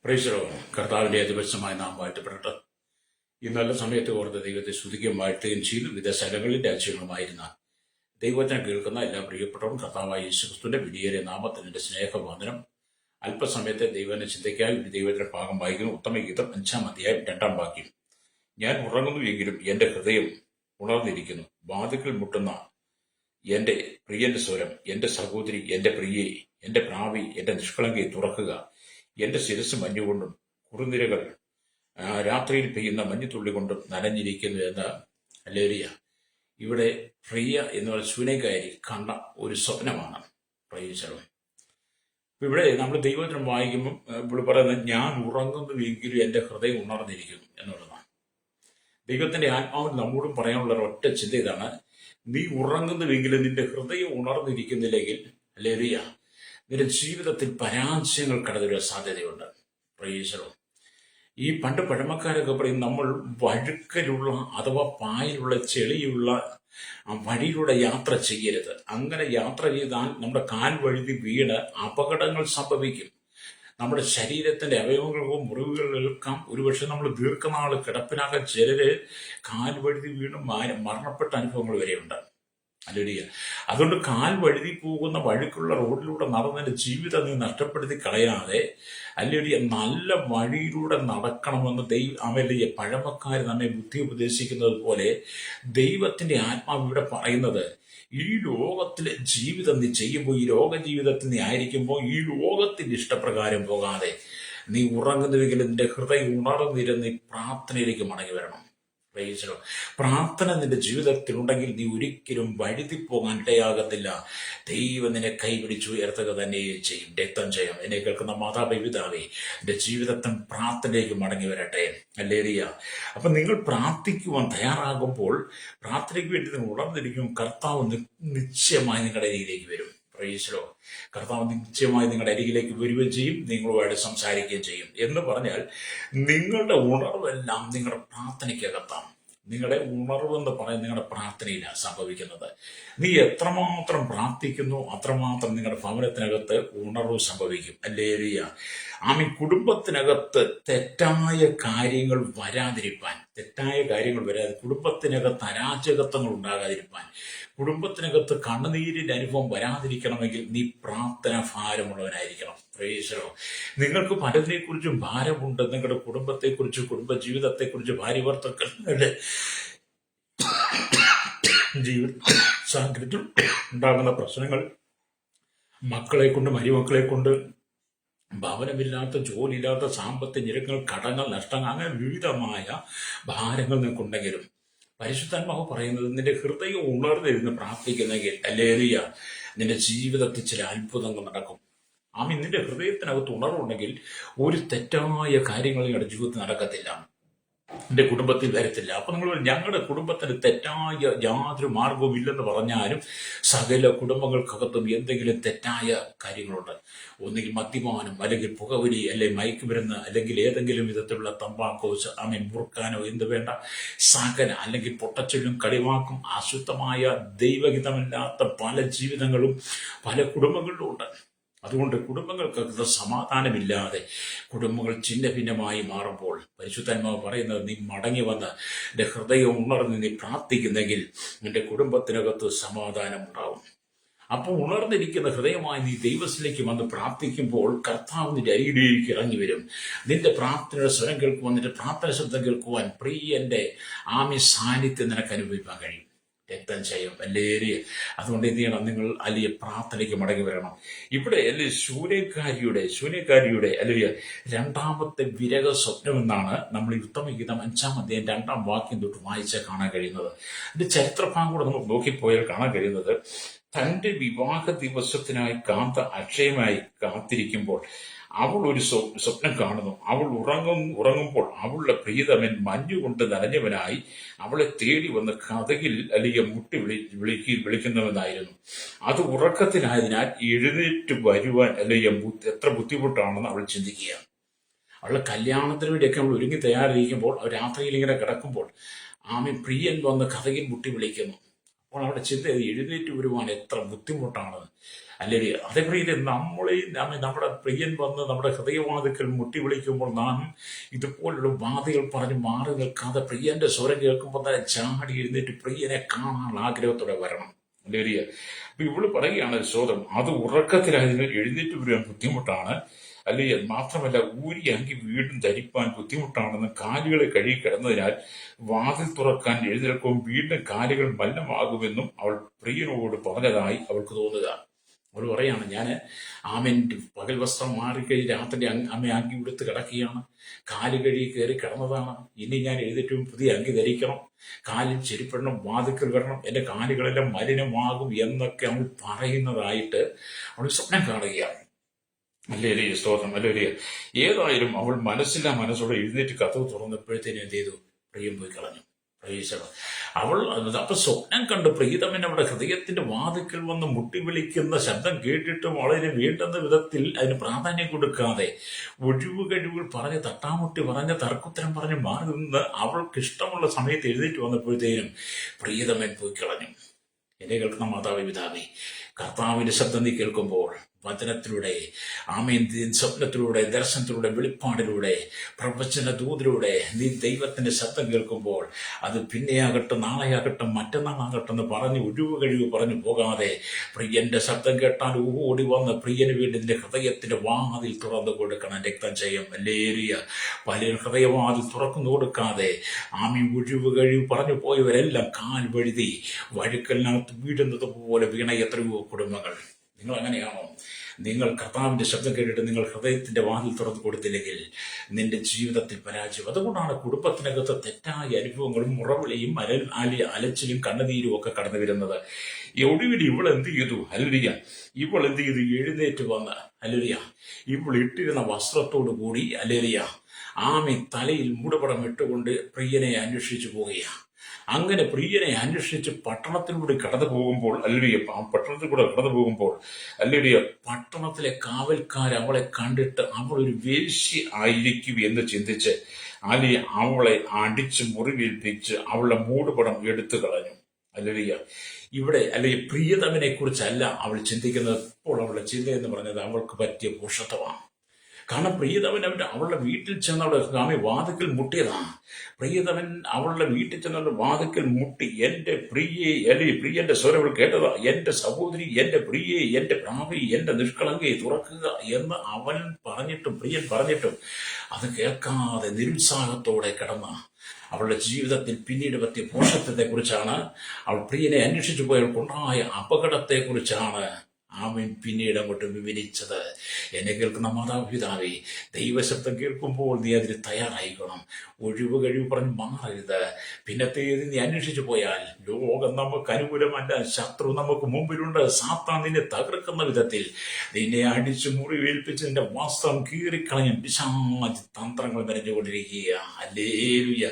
പ്രൈസലോ കർത്താവിന്റെ ദിവസമായി നാം വാഴ്ത്തപ്പെടട്ടെ. ഈ നല്ല സമയത്ത് ഓർത്ത് ദൈവത്തെ സ്തുതിക്കുകയും വാഴ്ത്തുകയും ചെയ്തു. വിവിധ സ്ഥലങ്ങളിൽ രാജ്യങ്ങളുമായിരുന്ന ദൈവത്തിനെ കേൾക്കുന്ന എല്ലാ പ്രിയപ്പെട്ടവരും കർത്താവായ യേശുക്രിസ്തുവിന്റെ വിലയേറിയ നാമത്തിന്റെ സ്നേഹവന്ദനം. അല്പസമയത്തെ ദൈവന്റെ ചിന്തയ്ക്കായി ഒരു ദൈവത്തിന്റെ ഭാഗം വായിക്കുന്നു. ഉത്തമഗീതം 5-ാം അധ്യായം 2-ാം വാക്യം. ഞാൻ ഉറങ്ങുന്നു എങ്കിലും എന്റെ ഹൃദയം ഉണർന്നിരിക്കുന്നു. വാതിൽക്കൽ മുട്ടുന്ന എന്റെ പ്രിയന്റെ സ്വരം, എന്റെ സഹോദരി, എന്റെ പ്രിയെ, എന്റെ പ്രാവി, എന്റെ നിഷ്കളങ്കയെ തുറക്കുക. എന്റെ ശിരസ് മഞ്ഞുകൊണ്ടും കുറുനിരകൾ രാത്രിയിൽ പെയ്യുന്ന മഞ്ഞുതുള്ളി കൊണ്ടും നനഞ്ഞിരിക്കുന്നു എന്ന് ഹല്ലേലൂയ. ഇവിടെ പ്രിയ എന്ന് പറയുന്ന ശൂന്യക്കാരി കണ്ട ഒരു സ്വപ്നമാണ്. പ്രൈസലോ. ഇവിടെ നമ്മൾ ദൈവത്തിനും വായിക്കുമ്പോൾ ഇവിടെ പറയുന്നത് ഞാൻ ഉറങ്ങുന്നുവെങ്കിലും എന്റെ ഹൃദയം ഉണർന്നിരിക്കുന്നു എന്നുള്ളതാണ്. ദൈവത്തിന്റെ ആത്മാവിൽ നമ്മോടും പറയാനുള്ള ഒറ്റ ചിന്ത ഇതാണ്: നീ ഉറങ്ങുന്നുവെങ്കിലും നിന്റെ ഹൃദയം ഉണർന്നിരിക്കുന്നില്ലെങ്കിൽ ഹല്ലേലൂയ, നിന്റെ ജീവിതത്തിൽ പരാജയങ്ങൾ കടന്നുവരാൻ സാധ്യതയുണ്ട്. പ്രൈസലോ. ഈ പണ്ട് പഴമക്കാരൊക്കെ പറയും, നമ്മൾ വഴുക്കലുള്ള അഥവാ പായലുള്ള ചെളിയുള്ള വഴിയിലൂടെ യാത്ര ചെയ്യരുത്. അങ്ങനെ യാത്ര ചെയ്താൽ നമ്മുടെ കാൽ വഴുതി വീണ് അപകടങ്ങൾ സംഭവിക്കും. നമ്മുടെ ശരീരത്തിന്റെ അവയവങ്ങൾക്കും മുറിവുകളേൽക്കാം. ഒരുപക്ഷെ നമ്മൾ ദീർഘനാൾ കിടപ്പിനാകാൻ ചിലര് കാൽ വഴുതി വീണ് മരണപ്പെട്ട അനുഭവങ്ങൾ വരെയുണ്ട്. ഹല്ലേലൂയ. അതുകൊണ്ട് കാൽ വഴുതി പോകുന്ന വഴുക്കുള്ള റോഡിലൂടെ നടന്നതിന്റെ ജീവിതം നീ നഷ്ടപ്പെടുത്തി കളയാതെ ഹല്ലേലൂയ നല്ല വഴിയിലൂടെ നടക്കണമെന്ന് ഹല്ലേലൂയ പഴമക്കാർ നമ്മെ ബുദ്ധി ഉപദേശിക്കുന്നത് പോലെ ദൈവത്തിന്റെ ആത്മാവ് ഇവിടെ പറയുന്നത്, ഈ ലോകത്തിലെ ജീവിതം നീ ചെയ്യുമ്പോൾ, ഈ ലോക ജീവിതത്തിൽ നീ ആയിരിക്കുമ്പോൾ, ഈ ലോകത്തിന്റെ ഇഷ്ടപ്രകാരം പോകാതെ നീ ഉറങ്ങുന്നുവെങ്കിലും നിന്റെ ഹൃദയം ഉണർന്നിരുന്ന് പ്രാർത്ഥനയിലേക്ക് മടങ്ങി വരണം. പ്രാർത്ഥന നിന്റെ ജീവിതത്തിൽ ഉണ്ടെങ്കിൽ നീ ഒരിക്കലും വഴുതി പോകാൻ ഇടയാകത്തില്ല. ദൈവം നിന്നെ കൈപിടിച്ചു ഉയർത്തുക തന്നെ ചെയ്യും. രക്തം ചെയ്യും. എന്നെ കേൾക്കുന്ന മാതാപിതാവേ, എന്റെ ജീവിതത്തിൽ പ്രാർത്ഥനയിലേക്ക് മടങ്ങി വരട്ടെ. ഹല്ലേലൂയ. അപ്പൊ നിങ്ങൾ പ്രാർത്ഥിക്കുവാൻ തയ്യാറാകുമ്പോൾ, പ്രാർത്ഥനയ്ക്ക് വേണ്ടി നിങ്ങൾ ഉണർന്നിരിക്കും, കർത്താവ് നിശ്ചയമായി നിങ്ങളുടെ അരികിലേക്ക് വരും. പ്രൈസലോ. കർത്താവ് നിശ്ചയമായി നിങ്ങളുടെ അരികിലേക്ക് വരികയും ചെയ്യും, നിങ്ങളുമായിട്ട് സംസാരിക്കുകയും ചെയ്യും. എന്ന് പറഞ്ഞാൽ നിങ്ങളുടെ ഉണർവെല്ലാം നിങ്ങളുടെ പ്രാർത്ഥനയ്ക്കകത്താണ്. നിങ്ങളുടെ ഉണർവെന്ന് പറയുന്നത് നിങ്ങളുടെ പ്രാർത്ഥനയിലാണ് സംഭവിക്കുന്നത്. നീ എത്രമാത്രം പ്രാർത്ഥിക്കുന്നു അത്രമാത്രം നിങ്ങളുടെ ഭവനത്തിനകത്ത് ഉണർവ് സംഭവിക്കും. ഹല്ലേലൂയ. ആമീൻ. കുടുംബത്തിനകത്ത് തെറ്റായ കാര്യങ്ങൾ വരാതിരിക്കാൻ, കുടുംബത്തിനകത്ത് അരാജകത്വങ്ങൾ ഉണ്ടാകാതിരിക്കാൻ, കുടുംബത്തിനകത്ത് കണ്ണുനീരിന്റെ അനുഭവം വരാതിരിക്കണമെങ്കിൽ നീ പ്രാർത്ഥന ഭാരമുള്ളവനായിരിക്കണം. പ്രൈസലോ. നിങ്ങൾക്ക് പലതിനെക്കുറിച്ചും ഭാരമുണ്ട്. നിങ്ങളുടെ കുടുംബത്തെക്കുറിച്ച്, കുടുംബജീവിതത്തെക്കുറിച്ച്, ഭാര്യ ഭർത്താക്കളുടെ ജീവിത സാഹചര്യത്തിൽ ഉണ്ടാകുന്ന പ്രശ്നങ്ങൾ, മക്കളെ കൊണ്ട്, മരുമക്കളെ കൊണ്ട്, ഭവനമില്ലാത്ത, ജോലിയില്ലാത്ത, സാമ്പത്തിക ഞെരുക്കങ്ങൾ, കടങ്ങൾ, നഷ്ടങ്ങൾ, അങ്ങനെ വിവിധമായ ഭാരങ്ങൾ നിനക്കുണ്ടെങ്കിലും പരിശുദ്ധാത്മാവ് പറയുന്നത്, നിന്റെ ഹൃദയം ഉണർന്നിരുന്ന് പ്രാർത്ഥിക്കുന്നെങ്കിൽ ഹല്ലേലൂയ, നിന്റെ ജീവിതത്തിൽ ചില അത്ഭുതങ്ങൾ നടക്കും. ആമീൻ. നിന്റെ ഹൃദയത്തിനകത്ത് ഉണർവുണ്ടെങ്കിൽ ഒരു തെറ്റായ കാര്യങ്ങൾ നിങ്ങളുടെ ജീവിതത്തിൽ നടക്കത്തില്ല, എന്റെ കുടുംബത്തിൽ വരത്തില്ല. അപ്പൊ നിങ്ങൾ ഞങ്ങളുടെ കുടുംബത്തിന് തെറ്റായ യാതൊരു മാർഗവും ഇല്ലെന്ന് പറഞ്ഞാലും സകല കുടുംബങ്ങൾക്കകത്തും എന്തെങ്കിലും തെറ്റായ കാര്യങ്ങളുണ്ട്. ഒന്നുകിൽ മദ്യപാനം, അല്ലെങ്കിൽ പുകവലി, അല്ലെങ്കിൽ മയക്കുമരുന്ന്, അല്ലെങ്കിൽ ഏതെങ്കിലും വിധത്തിലുള്ള തമ്പാക്കോ, മുറുക്കാനോ, എന്ത് വേണ്ട സകല, അല്ലെങ്കിൽ പൊട്ടച്ചൊല്ലും കളിവാക്കും, അശുദ്ധമായ ദൈവഹിതമില്ലാത്ത പല ജീവിതങ്ങളും പല കുടുംബങ്ങളിലും ഉണ്ട്. അതുകൊണ്ട് കുടുംബങ്ങൾക്കകത്ത് സമാധാനമില്ലാതെ കുടുംബങ്ങൾ ഛിന്ന ഭിന്നമായി മാറുമ്പോൾ പരിശുദ്ധാത്മാവ് പറയുന്നത്, നീ മടങ്ങി വന്ന് എൻ്റെ ഹൃദയം ഉണർന്ന് നീ പ്രാർത്ഥിക്കുന്നെങ്കിൽ നിന്റെ കുടുംബത്തിനകത്ത് സമാധാനം ഉണ്ടാവും. അപ്പോൾ ഉണർന്നിരിക്കുന്ന ഹൃദയമായി നീ ദൈവത്തിലേക്ക് വന്ന് പ്രാർത്ഥിക്കുമ്പോൾ കർത്താവ് നിന്റെ അരികിലേക്ക് ഇറങ്ങി വരും. നിന്റെ പ്രാർത്ഥനയുടെ സ്വരം കേൾക്കുവാൻ, നിന്റെ പ്രാർത്ഥന ശബ്ദം കേൾക്കുവാൻ പ്രിയന്റെ ആമി സാന്നിധ്യം നിനക്ക് അനുഭവിക്കാൻ കഴിയും. രക്തം ചെയ്യും. ഹല്ലേലൂയ. അതുകൊണ്ട് എന്ത് ചെയ്യണം? നിങ്ങൾ അല്ലെങ്കിൽ പ്രാർത്ഥനയ്ക്ക് മടങ്ങി വരണം. ഇവിടെ അല്ലെ ശൂന്യക്കാരിയുടെ അല്ലെങ്കിൽ രണ്ടാമത്തെ വിരക സ്വപ്നം എന്നാണ് നമ്മൾ ഉത്തമഗീതം 5-ാം അധ്യായം 2-ാം വാക്യം തൊട്ട് വായിച്ചാൽ കാണാൻ കഴിയുന്നത്. അതിന്റെ ചരിത്രഭാഗം കൂടെ നമ്മൾ നോക്കിപ്പോയാൽ കാണാൻ കഴിയുന്നത്, തന്റെ വിവാഹ ദിവസത്തിനായി കാന്ത അക്ഷയമായി കാത്തിരിക്കുമ്പോൾ അവൾ ഒരു സ്വപ്നം കാണുന്നു. അവൾ ഉറങ്ങുമ്പോൾ അവളുടെ പ്രിയതമൻ മഞ്ഞുകൊണ്ട് നനഞ്ഞവനായി അവളെ തേടി വന്ന് കതകിൽ അല്ലെങ്കിൽ മുട്ടി വിളിക്കുന്നവനായിരുന്നു. അത് ഉറക്കത്തിനായതിനാൽ എഴുന്നേറ്റ് വരുവാൻ അല്ലെങ്കിൽ എത്ര ബുദ്ധിമുട്ടാണെന്ന് അവൾ ചിന്തിക്കുക. അവളുടെ കല്യാണത്തിന് വേണ്ടിയൊക്കെ അവൾ ഒരുങ്ങി തയ്യാറിരിക്കുമ്പോൾ, രാത്രിയിൽ ഇങ്ങനെ കിടക്കുമ്പോൾ പ്രിയൻ വന്ന് കതകിൽ മുട്ടി വിളിക്കുന്നു. അപ്പോൾ അവളുടെ ചിന്ത, എഴുന്നേറ്റ് വരുവാൻ എത്ര ബുദ്ധിമുട്ടാണ്. അല്ലെങ്കിൽ അതേപോലെ നമ്മുടെ പ്രിയൻ വന്ന് നമ്മുടെ ഹൃദയവാതിക്കൽ മുട്ടി വിളിക്കുമ്പോൾ നാം ഇതുപോലുള്ള വാദികൾ പറഞ്ഞ് മാറി നിൽക്കാതെ പ്രിയന്റെ സ്വരം കേൾക്കുമ്പോൾ തന്നെ ചാടി എഴുന്നേറ്റ് പ്രിയനെ കാണാൻ ആഗ്രഹത്തോടെ വരണം. അല്ലെങ്കിൽ അപ്പൊ ഇവള് പറയുകയാണ് സ്വതം അത് ഉറക്കത്തിലായതിനാൽ എഴുന്നേറ്റ് വരാൻ ബുദ്ധിമുട്ടാണ്, അല്ലെങ്കിൽ മാത്രമല്ല ഊരി അങ്കി വീണ്ടും ധരിപ്പാൻ ബുദ്ധിമുട്ടാണെന്ന് കാലുകളെ കഴുകി കിടന്നതിനാൽ വാതിൽ തുറക്കാൻ എഴുന്നേൽക്കും വീണ്ടും കാലുകൾ മലിനമാകുമെന്നും അവൾ പ്രിയനോട് പറഞ്ഞതായി അവൾക്ക് തോന്നുക. അവൾ പറയാണ്, ഞാൻ പകൽ വസ്ത്രം മാറിക്കഴിഞ്ഞ് രാത്രി അമ്മ അങ്കി ഉടുത്ത് കിടക്കുകയാണ്, കാല് കഴുകി കയറി കിടന്നതാണ്, ഇനി ഞാൻ എഴുന്നേറ്റും പുതിയ അങ്കി ധരിക്കണം, കാലിൽ ചെരിപ്പെടണം, വാതിക്കൽ വരണം, എന്റെ കാലുകളെല്ലാം മലിനമാകും എന്നൊക്കെ അവൾ പറയുന്നതായിട്ട് അവൾ സ്വപ്നം കാണുകയാണ്. അല്ലേ സ്തോത്രം, അല്ലേ. ഏതായാലും അവൾ മനസ്സോടെ എഴുന്നേറ്റ് കഥവ് തുറന്നപ്പോഴത്തേനും എന്ത് ചെയ്തു? പ്രിയം പോയി കളഞ്ഞു. അവൾ അപ്പൊ സ്വപ്നം കണ്ട് പ്രീതമൻ അവളുടെ ഹൃദയത്തിന്റെ വാതിക്കൽ വന്ന് മുട്ടി വിളിക്കുന്ന ശബ്ദം കേട്ടിട്ട് വളരെ വേണ്ടുന്ന വിധത്തിൽ അതിന് പ്രാധാന്യം കൊടുക്കാതെ കഴിവുകൾ പറഞ്ഞ് തട്ടാമുട്ടി പറഞ്ഞ് തർക്കുത്തരം പറഞ്ഞ് മാറി നിന്ന് അവൾക്ക് ഇഷ്ടമുള്ള സമയത്ത് എഴുന്നേറ്റ് വന്നപ്പോഴത്തേനും പ്രീതമൻ പോയി കളഞ്ഞു. എന്നെ കേൾക്കുന്ന മാതാവേ, പിതാവേ, കർത്താവിന്റെ ശബ്ദം നീ കേൾക്കുമ്പോൾ വചനത്തിലൂടെ, സ്വപ്നത്തിലൂടെ, ദർശനത്തിലൂടെ, വെളിപ്പാടിലൂടെ, പ്രവചന ദൂതിലൂടെ നീ ദൈവത്തിന്റെ ശബ്ദം കേൾക്കുമ്പോൾ അത് പിന്നെയാകട്ടെ, നാളെയാകട്ടെ, മറ്റന്നാളാകട്ടെ എന്ന് പറഞ്ഞ് കഴിവ് പറഞ്ഞു പോകാതെ പ്രിയന്റെ ശബ്ദം കേട്ടാൽ ഓടി വന്ന് പ്രിയന് വേണ്ടി നിന്റെ ഹൃദയത്തിന്റെ വാതിൽ തുറന്നു കൊടുക്കണം. രക്തം ചെയ്യും അല്ലേരിയ പലരും ഹൃദയവാതിൽ തുറക്കുന്നു കൊടുക്കാതെ കഴിവ് പറഞ്ഞു പോയവരെല്ലാം കാൽ വഴുതി വഴുക്കലിനകത്ത് വീഴുന്നത് പോലെ വീണ എത്രയോ കുടുംബങ്ങൾ. നിങ്ങൾ അങ്ങനെയാണോ? നിങ്ങൾ കർത്താവിന്റെ ശബ്ദം കേട്ടിട്ട് നിങ്ങൾ ഹൃദയത്തിന്റെ വാതിൽ തുറന്നു കൊടുത്തില്ലെങ്കിൽ നിന്റെ ജീവിതത്തിൽ പരാജയം. അതുകൊണ്ടാണ് കുടുംബത്തിനകത്ത് തെറ്റായ അനുഭവങ്ങളും മുറവിളിയും അലച്ചിലും കണ്ണുനീരും ഒക്കെ കടന്നു വരുന്നത്. ഒടുവിൽ ഇവൾ എന്ത് ചെയ്തു? ഹല്ലേലൂയ. ഇവൾ എന്ത് ചെയ്തു? എഴുന്നേറ്റ് വന്ന് ഹല്ലേലൂയ ഇവൾ ഇട്ടിരുന്ന വസ്ത്രത്തോടു കൂടി ഹല്ലേലൂയ തലയിൽ മൂടുപടം ഇട്ടുകൊണ്ട് പ്രിയനെ അന്വേഷിച്ചു പോവുകയാണ്. അങ്ങനെ പ്രിയനെ അന്വേഷിച്ച് പട്ടണത്തിലൂടെ കടന്നു പോകുമ്പോൾ പട്ടണത്തിൽ കൂടെ കടന്നു പോകുമ്പോൾ പട്ടണത്തിലെ കാവൽക്കാർ അവളെ കണ്ടിട്ട് അവൾ ഒരു വേശ്യ ആയിരിക്കും എന്ന് ചിന്തിച്ച് അവളെ അടിച്ച് മുറിവേൽപ്പിച്ച് അവളുടെ മൂടുപടം എടുത്തു കളഞ്ഞു. ഇവിടെ പ്രിയതമനെ കുറിച്ചല്ല അവൾ ചിന്തിക്കുന്നത്. ഇപ്പോൾ അവളുടെ ചിന്ത എന്ന് പറഞ്ഞത് അവൾക്ക് പറ്റിയ പുരുഷത്വമാണ്. കാരണം പ്രിയതമൻ അവളുടെ വീട്ടിൽ ചെന്നവിടെ വാതിക്കൽ മുട്ടിയതാണ്. പ്രിയതമൻ അവളുടെ വീട്ടിൽ ചെന്നവരുടെ വാതിക്കൽ മുട്ടി എന്റെ പ്രിയന്റെ സ്വരം അവൾ കേട്ടതാ, എന്റെ സഹോദരി, എന്റെ പ്രിയെ, എന്റെ പ്രാവി, എന്റെ നിഷ്കളങ്കയെ തുറക്കുക എന്ന് പ്രിയൻ പറഞ്ഞിട്ടും അത് കേൾക്കാതെ നിരുത്സാഹത്തോടെ കിടന്ന അവളുടെ ജീവിതത്തിൽ പിന്നീട് പറ്റിയ പോഷത്വത്തെ കുറിച്ചാണ്, അവൾ പ്രിയനെ അന്വേഷിച്ചു പോയവർക്കുണ്ടായ അപകടത്തെ കുറിച്ചാണ് പിന്നീട് അങ്ങോട്ട് വിവരിച്ചത്. എന്നെ കേൾക്കുന്ന മാതാപിതാവേ, ദൈവശബ്ദം കേൾക്കുമ്പോൾ നീ അതിന് തയ്യാറായിക്കണം. കഴിവ് പറഞ്ഞ് മാറരുത്. പിന്നത്തേത് നീ അന്വേഷിച്ചു പോയാൽ ലോകം നമുക്ക് അനുകൂലമല്ല, ശത്രു നമുക്ക് മുമ്പിലുണ്ട്. സാത്താൻ നിന്നെ തകർക്കുന്ന വിധത്തിൽ നിന്നെ അടിച്ചു മുറിവേൽപ്പിച്ച് നിന്റെ വസ്ത്രം കീറിക്കളഞ്ഞ പിശാച് തന്ത്രങ്ങൾ മെനഞ്ഞുകൊണ്ടിരിക്കുക. ഹല്ലേലൂയ.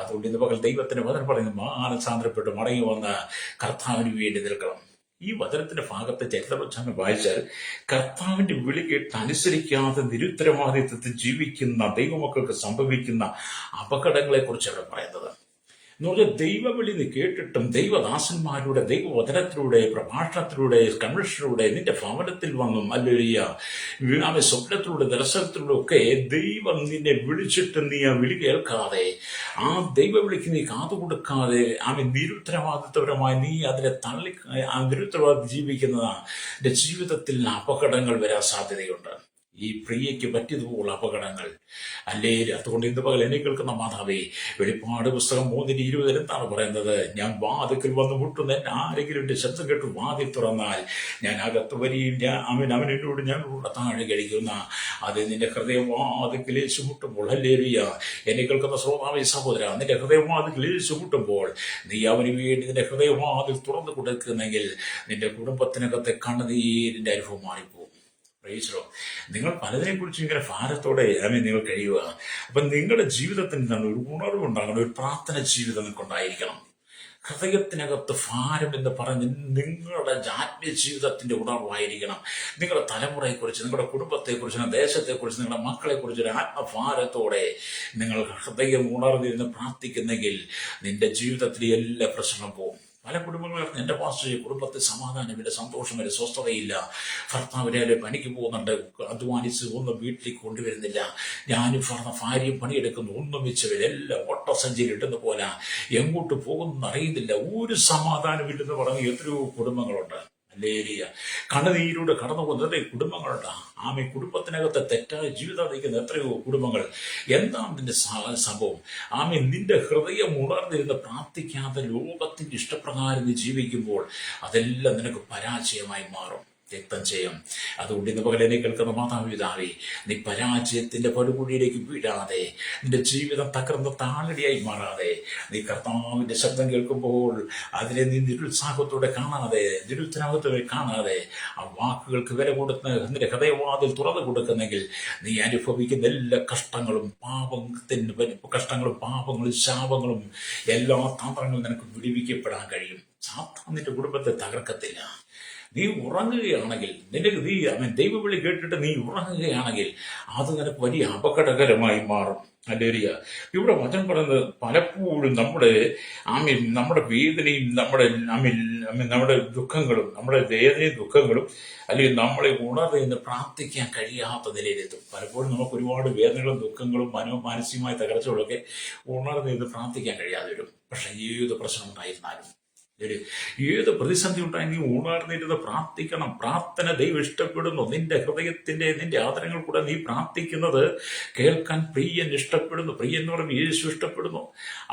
അതുകൊണ്ട് ഇന്ന് പകൽ ദൈവത്തിന്റെ വചനം പറയുന്നത് മാനസാന്തരപ്പെട്ട് മടങ്ങി വന്ന് കർത്താവിന് വേണ്ടി നിൽക്കണം. ഈ വചനത്തിന്റെ ഭാഗത്തെ ചരിത്രപ്രച്ഛാനം വായിച്ചാൽ കർത്താവിന്റെ വിളി കേട്ട് അനുസരിക്കാതെ നിരുത്തരവാദിത്വത്തിൽ ജീവിക്കുന്ന ദൈവമക്കൾക്ക് സംഭവിക്കുന്ന അപകടങ്ങളെ കുറിച്ചാണ് പറയുന്നത്. എന്ന് പറഞ്ഞാൽ ദൈവവിളി നീ കേട്ടിട്ടും ദൈവദാസന്മാരുടെ ദൈവവചനത്തിലൂടെ, പ്രഭാഷണത്തിലൂടെ, കൺവെൻഷനിലൂടെ, നിന്റെ ഭവനത്തിൽ വന്നും സ്വപ്നത്തിലൂടെ, ദർശനത്തിലൂടെ ഒക്കെ ദൈവം നിന്നെ വിളിച്ചിട്ട് നീ ആ വിളി കേൾക്കാതെ, ആ ദൈവവിളിക്ക് നീ കാതുകൊടുക്കാതെ നിരുത്തരവാദിത്വപരമായി നീ അതിനെ നിരുത്തരവാദി ജീവിക്കുന്നതാണ് നിന്റെ ജീവിതത്തിൽ അപകടങ്ങൾ വരാൻ സാധ്യതയുണ്ട്. ഈ പ്രിയയ്ക്ക് പറ്റിയതുപോലെ അപകടങ്ങൾ അതുകൊണ്ട് ഇന്ന് പകൽ എന്നെ കേൾക്കുന്ന മാതാവേ, വെളിപ്പാട് പുസ്തകം 3:20 എന്താണ് പറയുന്നത്? ഞാൻ വാതിക്കൽ വന്ന് മുട്ടുന്ന ആരെങ്കിലും എന്റെ ശബ്ദം കേട്ട് വാതിൽ തുറന്നാൽ ഞാൻ അകത്ത് വരികയും അവനോട് ഞാൻ താഴെ കഴിക്കുന്ന അത് നിന്റെ ഹൃദയവാതിക്കൽ യേശു മുട്ടുമ്പോൾ. ഹല്ലേലൂയ. എന്നെ കേൾക്കുന്ന ശ്രോതാവേ, സഹോദര, നിന്റെ ഹൃദയവാതിക്കൽ യേശു മുട്ടുമ്പോൾ നീ അവന് വേണ്ടി നിന്റെ ഹൃദയവാതിൽ തുറന്നു കൊടുക്കുന്നെങ്കിൽ നിന്റെ കുടുംബത്തിനകത്തെ കണ്ണുനീരിന്റെ അനുഭവം മാറിപ്പോകും. നിങ്ങൾ പലതിനെ കുറിച്ച് ഇങ്ങനെ ഭാരത്തോടെ നിങ്ങൾ കഴിയുക. അപ്പൊ നിങ്ങളുടെ ജീവിതത്തിൽ നിന്നാണ് ഒരു ഉണർവുണ്ടാകണം. ഒരു പ്രാർത്ഥന ജീവിതം നിങ്ങൾക്കുണ്ടായിരിക്കണം. ഹൃദയത്തിനകത്ത് ഭാരം എന്ന് പറഞ്ഞ് നിങ്ങളുടെ ആത്മീയ ജീവിതത്തിന്റെ ഉണർവായിരിക്കണം. നിങ്ങളുടെ തലമുറയെക്കുറിച്ച്, നിങ്ങളുടെ കുടുംബത്തെക്കുറിച്ച്, ദേശത്തെക്കുറിച്ച്, നിങ്ങളുടെ മക്കളെക്കുറിച്ച് ഒരു ആത്മഭാരത്തോടെ നിങ്ങൾ ഹൃദയം ഉണർന്നിരുന്ന് പ്രാർത്ഥിക്കുന്നെങ്കിൽ നിന്റെ ജീവിതത്തിലെ എല്ലാ പ്രശ്നവും പോകും. പല കുടുംബങ്ങളും എൻ്റെ പാസ്റ്റർ കുടുംബത്തിൽ സമാധാനമില്ല, സന്തോഷമില്ല, സ്വസ്ഥതയില്ല. ഭർത്താവ് രാവിലെ പണിക്ക് പോകുന്നുണ്ട്, അധ്വാനിച്ച് ഒന്നും വീട്ടിലേക്ക് കൊണ്ടുവരുന്നില്ല. ഞാനും ഭാര്യയും പണിയെടുക്കുന്നു, ഒന്നും വെച്ചവർ എല്ലാം ഓട്ടസഞ്ചരി ഇട്ടുന്ന പോലെ എങ്ങോട്ട് പോകുന്നു അറിയുന്നില്ല. ഒരു സമാധാനമില്ലെന്ന് പറഞ്ഞ് എത്രയോ കുടുംബങ്ങളുണ്ട്. ലേലിയ കണ്ണുനീരിലൂടെ കടന്നു പോകുന്ന കുടുംബങ്ങളുണ്ട്. ആമേ കുടുംബത്തിനകത്ത് തെറ്റായ ജീവിതം നയിക്കുന്ന എത്രയോ കുടുംബങ്ങൾ. എന്താണ് നിന്റെ സംഭവം? ആമേ നിന്റെ ഹൃദയം ഉണർന്നിരുന്ന് പ്രാർത്ഥിക്കാതെ ലോകത്തിന്റെ ഇഷ്ടപ്രകാരം നീ ജീവിക്കുമ്പോൾ അതെല്ലാം നിനക്ക് പരാജയമായി മാറും. രക്തം ചെയ്യും. അതുകൊണ്ട് ഇന്ന് പകലെന്നെ കേൾക്കുന്ന മാതാപിതാവേ, നീ പരാജയത്തിന്റെ പടുകുഴിയിലേക്ക് വീഴാതെ, നിന്റെ ജീവിതം തകർന്ന താളടിയായി മാറാതെ, നീ കർത്താവിന്റെ ശബ്ദം കേൾക്കുമ്പോൾ അതിനെ നീ നിരുത്സാഹത്തോടെ കാണാതെ, നിരുത്തരവാദിത്വമായി കാണാതെ, ആ വാക്കുകൾക്ക് വില കൊടുത്ത് നിന്റെ ഹൃദയവാതിൽ തുറന്നു കൊടുക്കുന്നെങ്കിൽ നീ അനുഭവിക്കുന്ന എല്ലാ കഷ്ടങ്ങളും പാപങ്ങളും ശാപങ്ങളും എല്ലാ തന്ത്രങ്ങളും നിനക്ക് വിടുവിക്കപ്പെടാൻ കഴിയും. സാത്താൻ നിന്റെ കുടുംബത്തെ തകർക്കത്തില്ല. നീ ഉറങ്ങുകയാണെങ്കിൽ, ദൈവവിളി കേട്ടിട്ട് നീ ഉറങ്ങുകയാണെങ്കിൽ അത് നിനക്ക് വലിയ അപകടകരമായി മാറും. ഹല്ലേലൂയ. ഇവിടെ വചനം പറയുന്നത് പലപ്പോഴും നമ്മുടെ വേദനയും നമ്മുടെ ദുഃഖങ്ങളും, നമ്മുടെ വേദനയും ദുഃഖങ്ങളും അല്ലെങ്കിൽ നമ്മളെ ഉണർന്ന് പ്രാർത്ഥിക്കാൻ കഴിയാത്ത നിലയിലെത്തും. പലപ്പോഴും നമുക്ക് ഒരുപാട് വേദനകളും ദുഃഖങ്ങളും മാനസികമായ തകർച്ചകളൊക്കെ ഉണർന്ന് പ്രാർത്ഥിക്കാൻ കഴിയാതെ വരും. പക്ഷെ ഏത് പ്രശ്നം ഉണ്ടായിരുന്നാലും, ഏത് പ്രതിസന്ധി ഉണ്ടായെങ്കിൽ ഉണർന്നിരുന്ന് പ്രാർത്ഥിക്കണം. പ്രാർത്ഥന ദൈവം ഇഷ്ടപ്പെടുന്നു. നിന്റെ ആദരങ്ങൾ കൂടെ നീ പ്രാർത്ഥിക്കുന്നത് കേൾക്കാൻ പ്രിയൻ ഇഷ്ടപ്പെടുന്നു. പ്രിയൻ എന്ന് പറയുമ്പോൾ യേശു ഇഷ്ടപ്പെടുന്നു.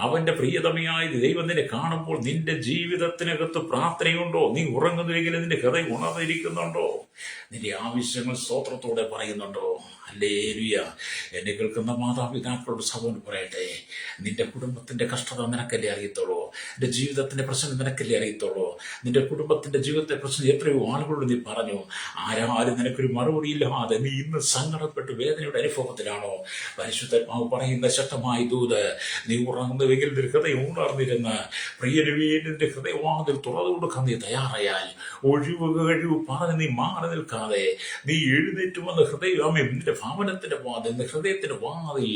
അവന്റെ പ്രിയതമയായ ദൈവം നിന്നെ കാണുമ്പോൾ നിന്റെ ജീവിതത്തിനകത്ത് പ്രാർത്ഥനയുണ്ടോ? നീ ഉറങ്ങുന്നുവെങ്കിൽ നിന്റെ ഹൃദയം ഉണർന്നിരിക്കുന്നുണ്ടോ? നിന്റെ ആവശ്യങ്ങൾ സ്തോത്രത്തോടെ പറയുന്നുണ്ടോ? ഹല്ലേലൂയ. എന്നെ കേൾക്കുന്ന മാതാപിതാക്കളോട് സഹോദരൻ പറയട്ടെ, നിന്റെ കുടുംബത്തിന്റെ കഷ്ടത നിനക്കല്ലേ അറിയത്തുള്ളൂ. നിന്റെ ജീവിതത്തിന്റെ പ്രശ്നം നിനക്കല്ലേ അറിയത്തുള്ളൂ. നിന്റെ കുടുംബത്തിന്റെ ജീവിതത്തെ പ്രശ്നം എത്രയോ ആളുകളോട് നീ പറഞ്ഞു. ആരും നിനക്കൊരു മറുപടിയില്ലാതെ നീ ഇന്ന് സങ്കടപ്പെട്ട് വേദനയുടെ അനുഭവത്തിലാണോ? പരിശുദ്ധാത്മാവ് പറയുന്ന ശക്തമായ ദൂത്, നീ ഉറങ്ങുന്നുവെങ്കിൽ നിന്റെ ഹൃദയം ഉണർന്നിരുന്ന് പ്രിയന് വേണ്ടി നിന്റെ ഹൃദയവാതിൽ തുറന്നു കൊടുക്കാൻ നീ തയ്യാറായാൽ, ഒഴിവ് പറഞ്ഞ് നീ മാറി നിൽക്കാതെ നീ എഴുന്നേറ്റ് വന്ന് നിന്റെ ഭവനത്തിന്റെ വാതിൽ, നിന്റെ ഹൃദയത്തിന്റെ വാതിൽ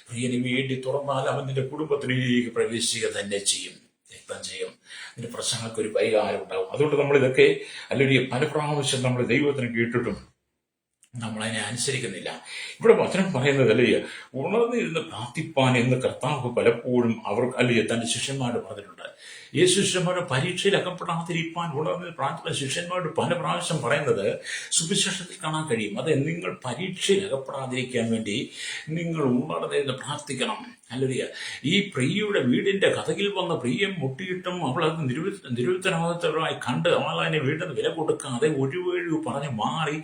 പ്രിയന് വേണ്ടി തുറന്നാൽ അവൻ നിന്റെ കുടുംബത്തിലേക്ക് പ്രവേശിക്കുക തന്നെ ചെയ്യും. രക്തം ചെയ്യും. നിന്റെ പ്രശ്നങ്ങൾക്ക് ഒരു പരിഹാരം ഉണ്ടാവും. അതുകൊണ്ട് നമ്മളിതൊക്കെ അല്ലെങ്കിൽ പല പ്രാവശ്യം നമ്മൾ ദൈവത്തിന് കേട്ടിട്ടും നമ്മളതിനെ അനുസരിക്കുന്നില്ല. ഇവിടെ വചനം പറയുന്നതല്ലേ, ഉണർന്നിരുന്ന് പ്രാർത്ഥിപ്പാൻ എന്ന് കർത്താവ് പലപ്പോഴും തന്റെ ശിഷ്യന്മാരോട് പറഞ്ഞിട്ടുണ്ട്. ഈ ശിഷ്യന്മാരുടെ പരീക്ഷയിൽ അകപ്പെടാതിരിക്കാൻ ഉണർന്ന് പ്രാർത്ഥിക്കുന്ന ശിഷ്യന്മാരോട് പല പ്രാവശ്യം പറയുന്നത് സുവിശേഷത്തിൽ കാണാൻ കഴിയും. അത് നിങ്ങൾ പരീക്ഷയിൽ അകപ്പെടാതിരിക്കാൻ വേണ്ടി നിങ്ങൾ ഉണർന്നിരുന്ന് പ്രാർത്ഥിക്കണം. ഹല്ലേലൂയ. ഈ പ്രിയയുടെ വീടിന്റെ കഥകിൽ വന്ന പ്രിയം മുട്ടിയിട്ടും അവൾ അത് നിരുത്തരവാദിത്തമായി കണ്ട് അവൾ അതിനെ വീടിന് വില കൊടുക്കാതെ ഒഴിവൊഴിവ് പറഞ്ഞ് മാറി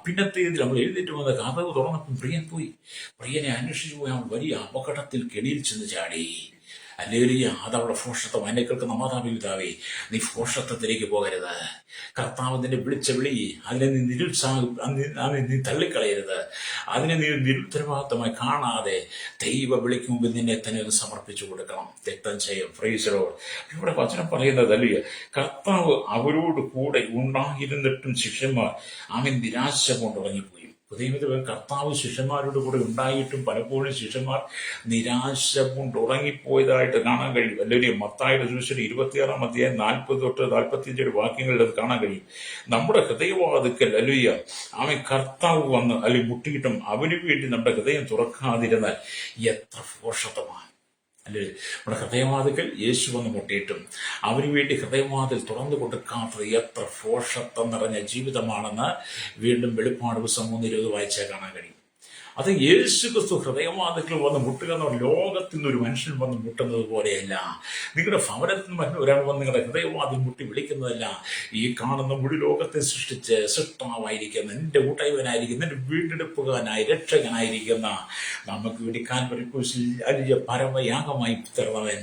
പിന്നത്തേതിൽ അവൾ എഴുന്നേറ്റ് വന്ന കഥക് തുറന്നപ്പം പ്രിയൻ പോയി. പ്രിയനെ അന്വേഷിച്ചു പോയി അവൾ വലിയ അപകടത്തിൽ കെണിയിൽ ചെന്ന് ചാടി. ഹല്ലേലൂയ. അതവളുടെ ഭോഷത്വം. എന്നെ കേൾക്കുന്ന മാതാപിതാവേ, നീ ഭോഷത്വത്തിലേക്ക് പോകരുത്. കർത്താവ് നിന്നെ വിളിച്ച വിളി, അതിനെ നീ തള്ളിക്കളയരുത്. അതിനെ നീ നിരുത്തരവാദിത്തമായി കാണാതെ ദൈവ വിളിക്ക് മുമ്പിൽ നിന്നെ തന്നെ ഒന്ന് സമർപ്പിച്ചു കൊടുക്കണം. രക്തം ചെയ്യും. Praise the Lord. ഇവിടെ വചനം പറയുന്നതല്ലേ, കർത്താവ് അവരോട് കൂടെ ഉണ്ടായിരുന്നിട്ടും ശിഷ്യന്മാർ നിരാശ കൊണ്ടുറങ്ങിപ്പോയി. കർത്താവ് ശിഷ്യന്മാരോട് കൂടെ ഉണ്ടായിട്ടും പലപ്പോഴും ശിഷ്യന്മാർ നിരാശ കൊണ്ട് ഉറങ്ങിപ്പോയതായിട്ട് കാണാൻ കഴിയും. അല്ലെങ്കിൽ മത്തായിയുടെ സുവിശേഷം 26-ാം അധ്യായം 40 തൊട്ട് 45 വാക്യങ്ങളിൽ അത് കാണാൻ കഴിയും. നമ്മുടെ ഹൃദയവാതിക്കൽ കർത്താവ് വന്ന് അല്ലെങ്കിൽ മുട്ടിയിട്ടും അവന് വേണ്ടി നമ്മുടെ ഹൃദയം തുറക്കാതിരുന്നാൽ എത്ര ഭോഷത്വമാണ്. അല്ലെ, നമ്മുടെ ഹൃദയവാതിക്കൽ യേശു വന്ന് മുട്ടിയിട്ടും അവന് വേണ്ടി ഹൃദയവാതിൽ തുറന്നു കൊടുക്കാത്തത് എത്ര ഭോഷത്വം നിറഞ്ഞ ജീവിതമാണെന്ന് വീണ്ടും വെളിപ്പാട് പുസ്തകം 3:20 വായിച്ചാൽ കാണാൻ കഴിയും. അത് യേശു ക്രിസ്തു ഹൃദയവാതിക്കൽ വന്ന് മുട്ടുക എന്ന ലോകത്തിൽ നിന്ന് ഒരു മനുഷ്യൻ വന്ന് മുട്ടുന്നത് പോലെയല്ല. നിങ്ങളുടെ ഭവനത്തിൽ നിന്ന് ഒരാൾ വന്ന് നിങ്ങളുടെ ഹൃദയവാതിൽ മുട്ടി വിളിക്കുന്നതല്ല. ഈ കാണുന്ന മുഴു ലോകത്തെ സൃഷ്ടിച്ച് സൃഷ്ടാവായിരിക്കുന്ന നിന്റെ ഊട്ടയവനായിരിക്കുന്ന നിന്റെ വീണ്ടെടുപ്പുകാരനായി രക്ഷകനായിരിക്കുന്ന നമുക്ക് വേണ്ടി കാൽവരി ക്രൂശിൽ അലിയ പരമയാഗമായി തീർന്നവൻ,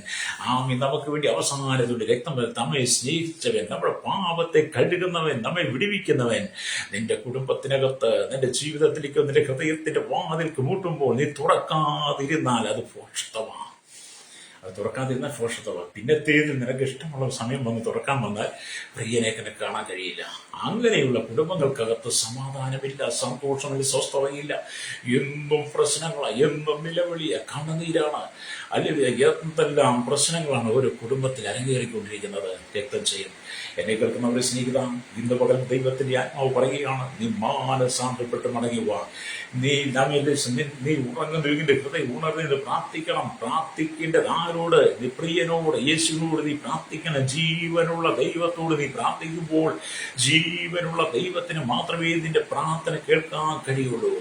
നമുക്ക് വേണ്ടി അവസാനത്തോടെ രക്തം നമ്മെ സ്നേഹിച്ചവൻ, നമ്മുടെ പാപത്തെ കഴുകുന്നവൻ, നമ്മെ വിടുവിക്കുന്നവൻ, നിന്റെ കുടുംബത്തിനകത്ത് നിന്റെ ജീവിതത്തിലേക്ക് നിന്റെ ഹൃദയത്തിന്റെ വാതിൽക്ക് മുട്ടുമ്പോൾ നീ തുറക്കാതിരുന്നാൽ അത് ഭോഷത്വമാണ്. അത് തുറക്കാതിരുന്നാൽ ഫോഷത്തുള്ള പിന്നത്തേത് നിനക്ക് ഇഷ്ടമുള്ള സമയം വന്ന് തുറക്കാൻ വന്നാൽ പ്രിയനെ കാണാൻ കഴിയില്ല. അങ്ങനെയുള്ള കുടുംബങ്ങൾക്കകത്ത് സമാധാനമില്ല, സന്തോഷമില്ല, സ്വസ്ഥതയില്ല. എന്നും പ്രശ്നങ്ങളാണ്, എന്നും നിലവിളിയ കണ്ണുനീരാണ്. അല്ലെങ്കിൽ എന്തെല്ലാം പ്രശ്നങ്ങളാണ് ഒരു കുടുംബത്തിൽ അരങ്ങേറിക്കൊണ്ടിരിക്കുന്നത്. രക്തം ചെയ്യും. എന്നെ കേൾക്കുന്നവരെ സ്നേഹിത, ഇന്ന് പകൽ ദൈവത്തിന്റെ ആത്മാവ് പറയുകയാണ്, നീ മാനസാന്തരപ്പെട്ട് മടങ്ങുക. നീ ഉറങ്ങുന്നതിന്റെ ഹൃദയം ഉണർന്ന് പ്രാർത്ഥിക്കണം. പ്രാർത്ഥിക്കേണ്ടത് ആരോട്? നീ പ്രിയനോട്, യേശുവിനോട് നീ പ്രാർത്ഥിക്കണം. ജീവനുള്ള ദൈവത്തോട് നീ പ്രാർത്ഥിക്കുമ്പോൾ ജീവനുള്ള ദൈവത്തിന് മാത്രമേ നിന്റെ പ്രാർത്ഥന കേൾക്കാൻ കഴിയുള്ളൂ.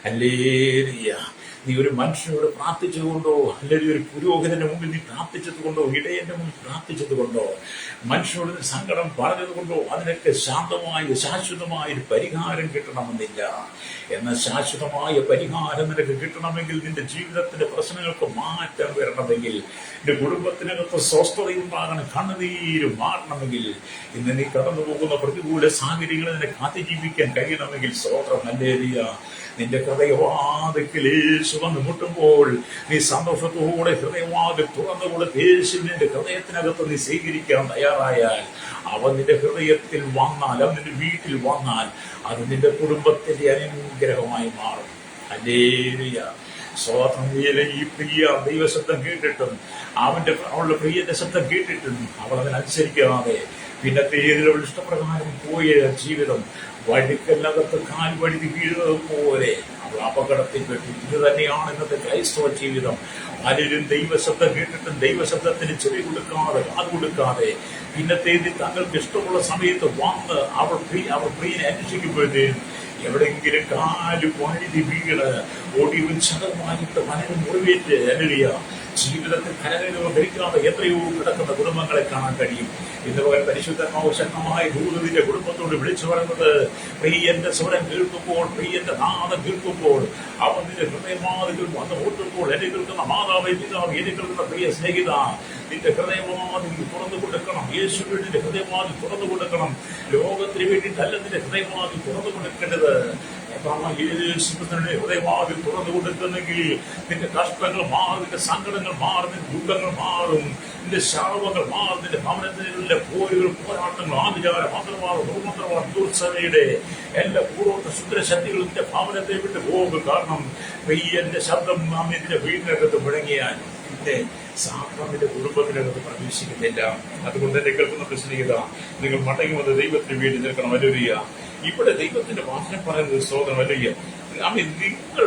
ഹല്ലേലൂയ. നീ ഒരു മനുഷ്യനോട് പ്രാർത്ഥിച്ചതുകൊണ്ടോ, അല്ലെങ്കിൽ ഒരു പുരോഹിതന്റെ മുമ്പിൽ നീ പ്രാർത്ഥിച്ചത് കൊണ്ടോ, ഇടയന്റെ മുമ്പിൽ പ്രാർത്ഥിച്ചത് കൊണ്ടോ, മനുഷ്യനോട് സങ്കടം പറഞ്ഞതുകൊണ്ടോ അതിനൊക്കെ ശാന്തമായ ശാശ്വതമായ ഒരു പരിഹാരം കിട്ടണമെന്നില്ല. എന്നാൽ ശാശ്വതമായ പരിഹാരം നിനക്ക് കിട്ടണമെങ്കിൽ, നിന്റെ ജീവിതത്തിന്റെ പ്രശ്നങ്ങൾക്ക് മാറ്റം വരണമെങ്കിൽ, നിന്റെ കുടുംബത്തിനകത്ത് സ്വസ്ഥതയുണ്ടാകണം, കണ്ണുനീര് മാറണമെങ്കിൽ, ഇന്ന് നീ കടന്നു പോകുന്ന പ്രതികൂല സാഹചര്യങ്ങളെ നിനക്ക് അതിജീവിക്കാൻ കഴിയണമെങ്കിൽ, സ്തോത്രം. ഹല്ലേലൂയ. നിന്റെ ഹൃദയവാതിക്കൽ യേശു വന്ന് മുട്ടുമ്പോൾ നീ സന്തോഷത്തോടെ ഹൃദയവാതിൽ തുറന്നുകൊണ്ട് യേശു നിന്റെ ഹൃദയത്തിനകത്ത് നീ സ്വീകരിക്കാൻ തയ്യാറായാൽ, അവൻ നിന്റെ ഹൃദയത്തിൽ വന്നാൽ, അവൻ നിന്റെ വീട്ടിൽ വന്നാൽ, അത് നിന്റെ കുടുംബത്തിന്റെ അനുഗ്രഹമായി മാറും. ഹല്ലേലൂയ. സ്വാതന്ത്ര്യയിലെ ഈ പ്രിയ ദൈവശബ്ദം കേട്ടിട്ടും അവളുടെ പ്രിയന്റെ ശബ്ദം കേട്ടിട്ടും അവൾ അതിനനുസരിക്കാതെ പിന്നത്തെ ഏതിലുള്ള ഇഷ്ടപ്രകാരം പോയ ജീവിതം വഴിക്കല്ലകത്ത് കാൽ വഴുതി വീഴുന്നത് പോലെ അവൾ അപകടത്തിൽപ്പെട്ടു. ഇത് തന്നെയാണ് ഇന്നത്തെ ക്രൈസ്തവ ജീവിതം. പലരും ദൈവശബ്ദം കേട്ടിട്ടും ദൈവശബ്ദത്തിന് ചെവി കൊടുക്കാതെ, കാത് കൊടുക്കാതെ, പിന്നത്തേതിൽ തങ്ങൾക്ക് ഇഷ്ടമുള്ള സമയത്ത് വന്ന് അവൾ പ്രിയനെ അന്വേഷിക്കുമ്പോഴത്തേക്കും എവിടെയെങ്കിലും കാല് വഴുതി വീണ് ഒടിവും ചതമായിട്ട് മനനും മുറിവേറ്റ് അലറിയ ജീവിതത്തിൽ കരകരവ് ധരിക്കാതെ എത്രയോ കിടക്കുന്ന കുടുംബങ്ങളെ കാണാൻ കഴിയും. ഇന്നുപോലെ പരിശുദ്ധമാവും ശക്തമായ ദൂതത്തിന്റെ കുടുംബത്തോട് വിളിച്ചു പറയുന്നത്, പ്രിയന്റെ സ്വരം കേൾക്കുമ്പോൾ, പ്രിയന്റെ നാദം കേൾക്കുമ്പോൾ, അവൻ നിന്റെ ഹൃദയവാതിൽ വന്ന് ഓട്ടുമ്പോൾ, എന്നെ കേൾക്കുന്ന മാതാവേ, പിതാവ്, എന്നെ കേൾക്കുന്ന പ്രിയ സ്നേഹിത, നിന്റെ ഹൃദയവാതിൽ തുറന്നു കൊടുക്കണം. യേശുവിന്റെ ഹൃദയവാതിൽ തുറന്നു കൊടുക്കണം. ലോകത്തിന് വേണ്ടിയിട്ടല്ല നിന്റെ ഹൃദയവാതിൽ തുറന്നു കൊടുക്കേണ്ടത്. യേശുവിന്റെ ഹൃദയവാതിൽ തുറന്നു കൊടുക്കുന്നെങ്കിൽ നിന്റെ കഷ്ടങ്ങൾ മാറും, നിന്റെ സങ്കടങ്ങൾ മാറും, നിന്റെ ദുഃഖങ്ങൾ മാറും, നിന്റെ ശാപങ്ങൾ മാറും, നിന്റെ ഭവനത്തിലെ പോരുകൾ, പോരാട്ടങ്ങൾ, ആഭിചാര മന്ത്രവാദം, ദുർമന്ത്രവാദം, ദുർസഭയുടെ എല്ലാ പൂർവ്വ ശുദ്രശക്തികളും നിന്റെ ഭവനത്തെ വിട്ട് പോകും. കാരണം പ്രിയന്റെ ശബ്ദം നാം നിന്റെ വീടിനകത്ത് മുഴങ്ങിയാൽ നിന്റെ സാത്താന്റെ കുടുംബത്തിനകത്ത് പ്രവേശിക്കുന്നില്ല. അതുകൊണ്ട് തന്നെ കേൾക്കുന്ന പ്രശ്നീയത, നിങ്ങൾ മടങ്ങി വന്ന് ദൈവത്തിന് വേണ്ടി നിൽക്കണം. ഹല്ലേലൂയ. ഇവിടെ ദൈവത്തിന്റെ വാചനം പറയുന്നത് സ്തോത്രം. ഹല്ലേലൂയ. നിങ്ങൾ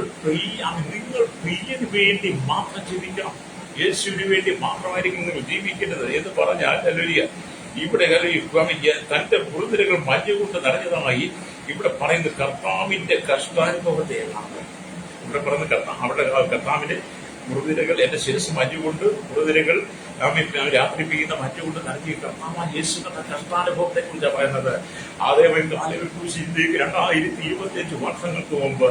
പ്രിയന് വേണ്ടി മാത്രം ജീവിക്കണം. യേശുവിന് വേണ്ടി മാത്രമായിരിക്കും നിങ്ങൾ ജീവിക്കേണ്ടത് എന്ന് പറഞ്ഞാൽ, ഹല്ലേലൂയ, ഇവിടെ തന്റെ പുറത്തിരകൾ മഞ്ഞുകൊണ്ട് നിറഞ്ഞതായി ഇവിടെ പറയുന്ന കർത്താവിന്റെ കഷ്ടാനുഭവത്തെയാണ്. ഇവിടെ പറയുന്ന അവിടെ കർത്താവിന്റെ മുറുതിരകൾ, എന്റെ ശിരസ് മഞ്ഞുകൊണ്ട്, മുറുതിരകൾ രാത്രി പെയ്യുന്ന മഞ്ഞുകൊണ്ട് നൽകി കർത്താവായ യേശുവിന്റെ കഷ്ടാനുഭവത്തെ കുറിച്ചാണ് പറയുന്നത്. അതേപോലെ ഇന്ത്യക്ക് 2025 വർഷങ്ങൾക്ക് മുമ്പ്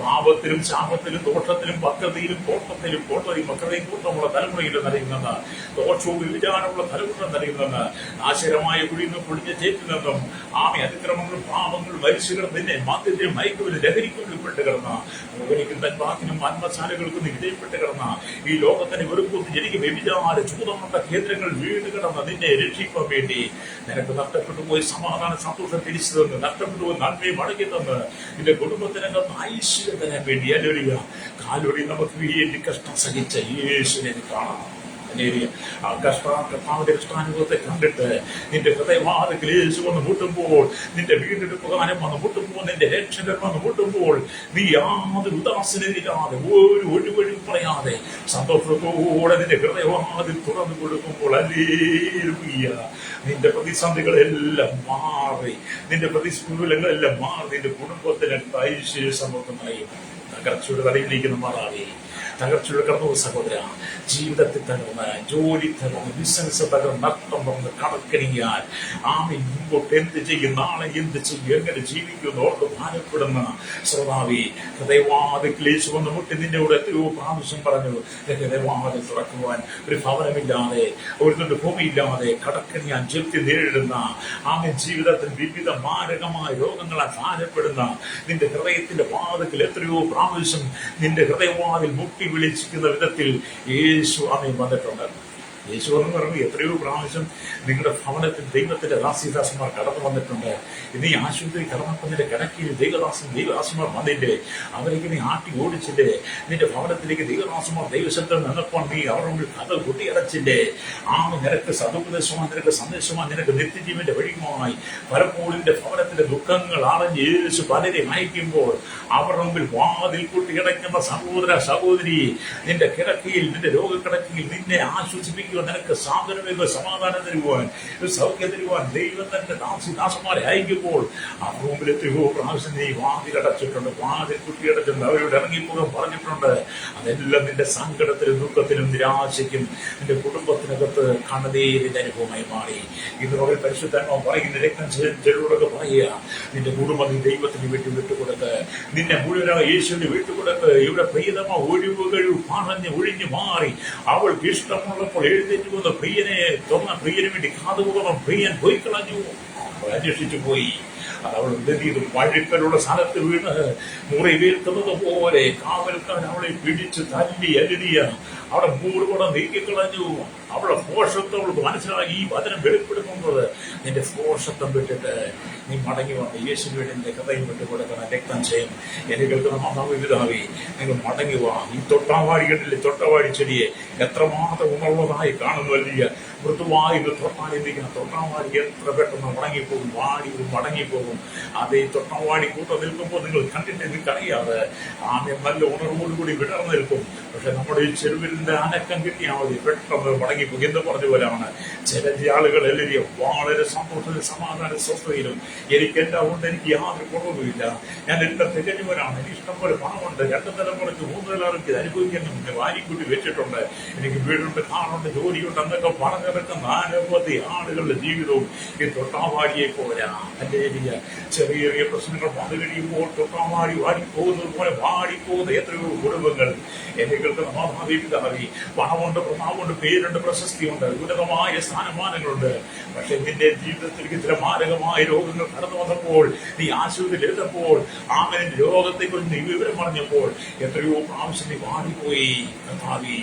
പാപത്തിലും ശാപത്തിലും ദോഷത്തിലും ഭക്തതയിലും കോട്ടത്തിലും കോട്ടയും മക്കളെയും കൂട്ടമുള്ള തലമുറയിൽ നിറയുന്നെന്ന്, ദോഷവും വിചാരമുള്ള തലമുറ നിറയുന്നെന്ന്, നാശകരമായ കുഴിയിൽ നിന്ന് പൊടിഞ്ഞ ചേറ്റിൽ നിന്നും അതിക്രമങ്ങളും പാപങ്ങളും മരിച്ചുകൾ നിന്നെ മദ്യത്തിലും മയക്കുവിലും ലഹരിക്കുള്ളിൽ പെട്ട് കിടന്ന, ഓഹരിക്കും തൻവാക്കിനും ആത്മശാലകൾക്കും വിജയപ്പെട്ട് കിടന്ന ഈ ലോകത്തിന്റെ വെറുപ്പും എനിക്ക് വ്യഭിചാര ചൂതമുള്ള കേന്ദ്രങ്ങൾ വീട് കിടന്ന നിന്നെ രക്ഷിക്കാൻ വേണ്ടി നിനക്ക് നഷ്ടപ്പെട്ടു പോയി സമാധാന സന്തോഷം തിരിച്ചു തന്ന്, നഷ്ടപ്പെട്ടു പോയി നന്മയെ മടങ്ങി തന്ന്, നിന്റെ കുടുംബത്തിനകത്ത് ഐശ്വര്യം തരാൻ വേണ്ടി അല്ലേലൂയ കാലൊടി നമുക്ക് വേണ്ടി കഷ്ടം സഹിച്ച യേശുവിനെ കാണാം. ആ കർത്താവിന്റെ കഷ്ടാനുഭവത്തെ കണ്ടിട്ട് നിന്റെ ഹൃദയവാതിക്കൽ യേശു വന്ന് മുട്ടുമ്പോൾ, നിന്റെ വീണ്ടെടുപ്പുകാരൻ വന്ന് മുട്ടുമ്പോൾ, നിന്റെ രക്ഷകൻ വന്ന് മുട്ടുമ്പോൾ, നീ യാതൊരു ഉദാസീനതയില്ലാതെ ഒരു ഒഴിവൊഴിവ് പറയാതെ സന്തോഷത്തോടെ നിന്റെ ഹൃദയവാതിൽ തുറന്നു കൊടുക്കുമ്പോൾ, ഹല്ലേലൂയ, നിന്റെ പ്രതിസന്ധികളെല്ലാം മാറി, നിന്റെ പ്രതികൂലങ്ങളെല്ലാം മാറി, നിന്റെ കുടുംബത്തിന് ഐശ്വര്യ സമൃദ്ധമായി തകർച്ചയുടെ തലയിലിരിക്കുന്ന മാറാവേ, തകർച്ചയുടെ കടന്നു സഹോദര, ജീവിതത്തിൽ തകർന്ന്, ജോലി തകർന്ന്, ബിസിനസ് തകർന്ന്, നഷ്ടം വന്ന് കടക്കണിയാൽ മുമ്പോട്ട് എന്ത് ചെയ്യും, നാളെ എന്ത് ചെയ്യും, എങ്ങനെ ജീവിക്കുമെന്ന് ഓർത്ത് ഭാരപ്പെടുന്ന ശ്രോതാവി, ഹൃദയവാതിൽ യേശു വന്ന് മുട്ടി നിന്നോട് എത്രയോ പ്രാവശ്യം പറഞ്ഞു, ഹൃദയവാതിൽ തുറക്കുവാൻ ഒരു ഭവനമില്ലാതെ, ഒരു ഭൂമിയില്ലാതെ കടക്കണിയാൻ ജപ്തി നേരിടുന്ന ജീവിതത്തിൽ വിവിധ മാരകമായ രോഗങ്ങളാൽ ഭാരപ്പെടുന്ന നിന്റെ ഹൃദയത്തിന്റെ വാതിൽ എത്രയോ പ്രാവശ്യം നിന്റെ ഹൃദയവാതിൽ മുട്ടി ആട്ടി വിളിച്ചിരിക്കുന്ന വിധത്തിൽ യേശു ആമേൻ വന്നിട്ടുണ്ട്. യേശു എന്ന് പറഞ്ഞു എത്രയോ പ്രാവശ്യം നിങ്ങളുടെ ഭവനത്തിൽ ദൈവത്തിന്റെ ദാസിദാസന്മാർ കടന്നു വന്നിട്ടുണ്ട്. ഇനി ആശുപത്രി കടന്നപ്പതിന്റെ കിടക്കിൽ ദൈവദാസന്മാർ വന്നില്ലേ, അവരേക്ക് നീ ആട്ടി ഓടിച്ചില്ലേ? നിന്റെ ഭവനത്തിലേക്ക് ദൈവദാസന്മാർ ദൈവശബ്ദം നിന്നപ്പോൾ നീ അവരുടെ മുമ്പിൽ കഥ കുട്ടിയടച്ചില്ലേ? നിനക്ക് സതുപദേശമായി, നിനക്ക് സന്ദേശമായി, നിനക്ക് നിത്യജീവന്റെ വഴിയുമായി പലപ്പോഴും നിന്റെ ഭവനത്തിന്റെ ദുഃഖങ്ങൾ അറിഞ്ഞ് യേശു പലരെ അയക്കുമ്പോൾ അവരുടെ മുമ്പിൽ വാതിൽ കുട്ടിയടയ്ക്കുന്ന സഹോദര സഹോദരി, നിന്റെ കിടക്കയിൽ, നിന്റെ രോഗക്കിടക്കയിൽ നിന്നെ ആശ്വസിപ്പിക്കുക, നിനക്ക് സാന്ത്വനം, സമാധാനം തരുവാൻ, സൗഖ്യം തരുവാൻ ദൈവം തന്റെ ദാസന്മാരെ അയക്കുമ്പോൾ അവരുടെ മുമ്പിൽ എത്രയോ പ്രാവശ്യം നീ വാതിലടച്ചിട്ടുണ്ട്, വാതിൽ കുട്ടിയടച്ചിട്ടുണ്ട്, അവരോട് ഇറങ്ങിപ്പോകാൻ പറഞ്ഞിട്ടുണ്ട്. അതെല്ലാം നിന്റെ സങ്കടത്തിലും ദുഃഖത്തിലും നിരാശയ്ക്കും നിന്റെ കുടുംബത്തിനകത്ത് കണ്ണുനീരിന്റെ അനുഭവമായി മാറി. ഇന്ന് പകൽ പരിശുദ്ധാത്മാവ് പറയുന്ന രക്തം ചെല്ലോടൊക്കെ പറയുക, നിന്റെ കുടുംബം നീ ദൈവത്തിന് വേണ്ടി വിട്ടുകൊടുത്ത്, നിന്നെ മുഴുവൻ യേശുവിന് വിട്ടുകൊടുത്ത്, ഇവിടെ പ്രിയതമ ഒഴിവുകൾ പറഞ്ഞ് ഒഴിഞ്ഞു മാറി അവൾക്ക് ഇഷ്ടമുള്ളപ്പോൾ എഴുന്നേറ്റ് വന്ന പ്രിയനെ തുറന്ന പ്രിയന് വേണ്ടി കാതുപോകണം. പ്രിയൻ പോയി കളഞ്ഞു, അന്വേഷിച്ചു പോയി. അവൾ വഴുക്കലുള്ള സ്ഥലത്ത് വീണ് മുറിവേൽക്കുന്നത് പോലെ കാവൽക്കാർ അവളെ പിടിച്ച് തല്ലി അരുതിയ അവിടെ മൂടുകൂടെ നീക്കിക്കളഞ്ഞു. അവളുടെ ഭോഷത്വം അവൾക്ക് മനസ്സിലാക്കി. ഈ വചനം വെളിപ്പെടുത്തുന്നത് നിന്റെ ഭോഷത്വം വിട്ടിട്ട് നീ മടങ്ങി വന്ന് യേശുവിന് വേണ്ടി നിന്റെ ഹൃദയം വിട്ടുകൊടുക്കണം. രക്തം ചെയ്യും എന്നെ കേൾക്കുന്ന മാതാപിതാവേ, നിങ്ങൾ മടങ്ങി വാ. ഈ തൊട്ടാവാടി കണ്ടില്ലേ, തൊട്ടാവാടി ചെടിയെ എത്രമാത്രം ഉണർന്നതായി കാണുന്നു. വലിയ മൃദുവായി തൊട്ടാനിരിക്കുന്ന തൊട്ടാവാടി എത്ര പെട്ടെന്ന് മടങ്ങിപ്പോകും, വാടി മടങ്ങിപ്പോകും. അതേ തൊട്ടാവാടി കൂട്ടം നിൽക്കുമ്പോൾ നിങ്ങൾ കണ്ടിട്ട് നിങ്ങൾക്കറിയാതെ ആദ്യം നല്ല ഉണർവോടുകൂടി വിടർന്നു നിൽക്കും. പക്ഷെ നമ്മുടെ ഈ ചെരുവിലിന്റെ അനക്കം കിട്ടിയാൽ മതി, പെട്ടെന്ന് മടങ്ങിപ്പോകും. എന്ന് പറഞ്ഞ പോലെയാണ് ചില ആളുകൾ എല്ലാവരും വളരെ സന്തോഷത്തിലും സമാധാന സ്വസ്ഥതയിലും എനിക്ക് എല്ലാം കൊണ്ട് എനിക്ക് യാതൊരു കുറവുമില്ല, ഞാൻ എല്ലാം തികഞ്ഞവനാണ്, എനിക്ക് ഇഷ്ടംപോലെ പണമുണ്ട്, 2 തലമുറയ്ക്ക് 3 തലമുറയ്ക്ക് അനുഭവിക്കാൻ വാരിക്കൂട്ടി വെച്ചിട്ടുണ്ട്, എനിക്ക് വീടുണ്ട്, കാറുണ്ട്, ജോലിയുണ്ട് എന്നൊക്കെ പറഞ്ഞിറക്കുന്ന അനവധി ആളുകളുടെ ജീവിതവും ഈ തൊട്ടാവാടിയെ പോരാ. എൻ്റെ ചെറിയ ചെറിയ പ്രശ്നങ്ങൾ വന്നു കഴിയുമ്പോൾ തൊട്ടാവാടി വാടിപ്പോകുന്നത് പോലെ വാടിപ്പോകുന്ന എത്രയോ കുടുംബങ്ങൾ എന്നെ കേൾക്കുന്ന മാതാപിതാവേ, പണമുണ്ട്, പ്രതാപമുണ്ട്, പേരുണ്ട്, പ്രശസ്തിയുണ്ട്, ഉന്നതമായ സ്ഥാനമാനങ്ങളുണ്ട്. പക്ഷെ നിന്റെ ജീവിതത്തിലേക്ക് ചില മാരകമായ രോഗങ്ങൾ കടന്നു വന്നപ്പോൾ, നീ ആശുപത്രിയിൽ എഴുതപ്പോൾ, ആമേൻ രോഗത്തെക്കുറിച്ച് നീ വിവരം പറഞ്ഞപ്പോൾ എത്രയോ പ്രാവശ്യം നീ വാടിപ്പോയി. കർത്താവേ,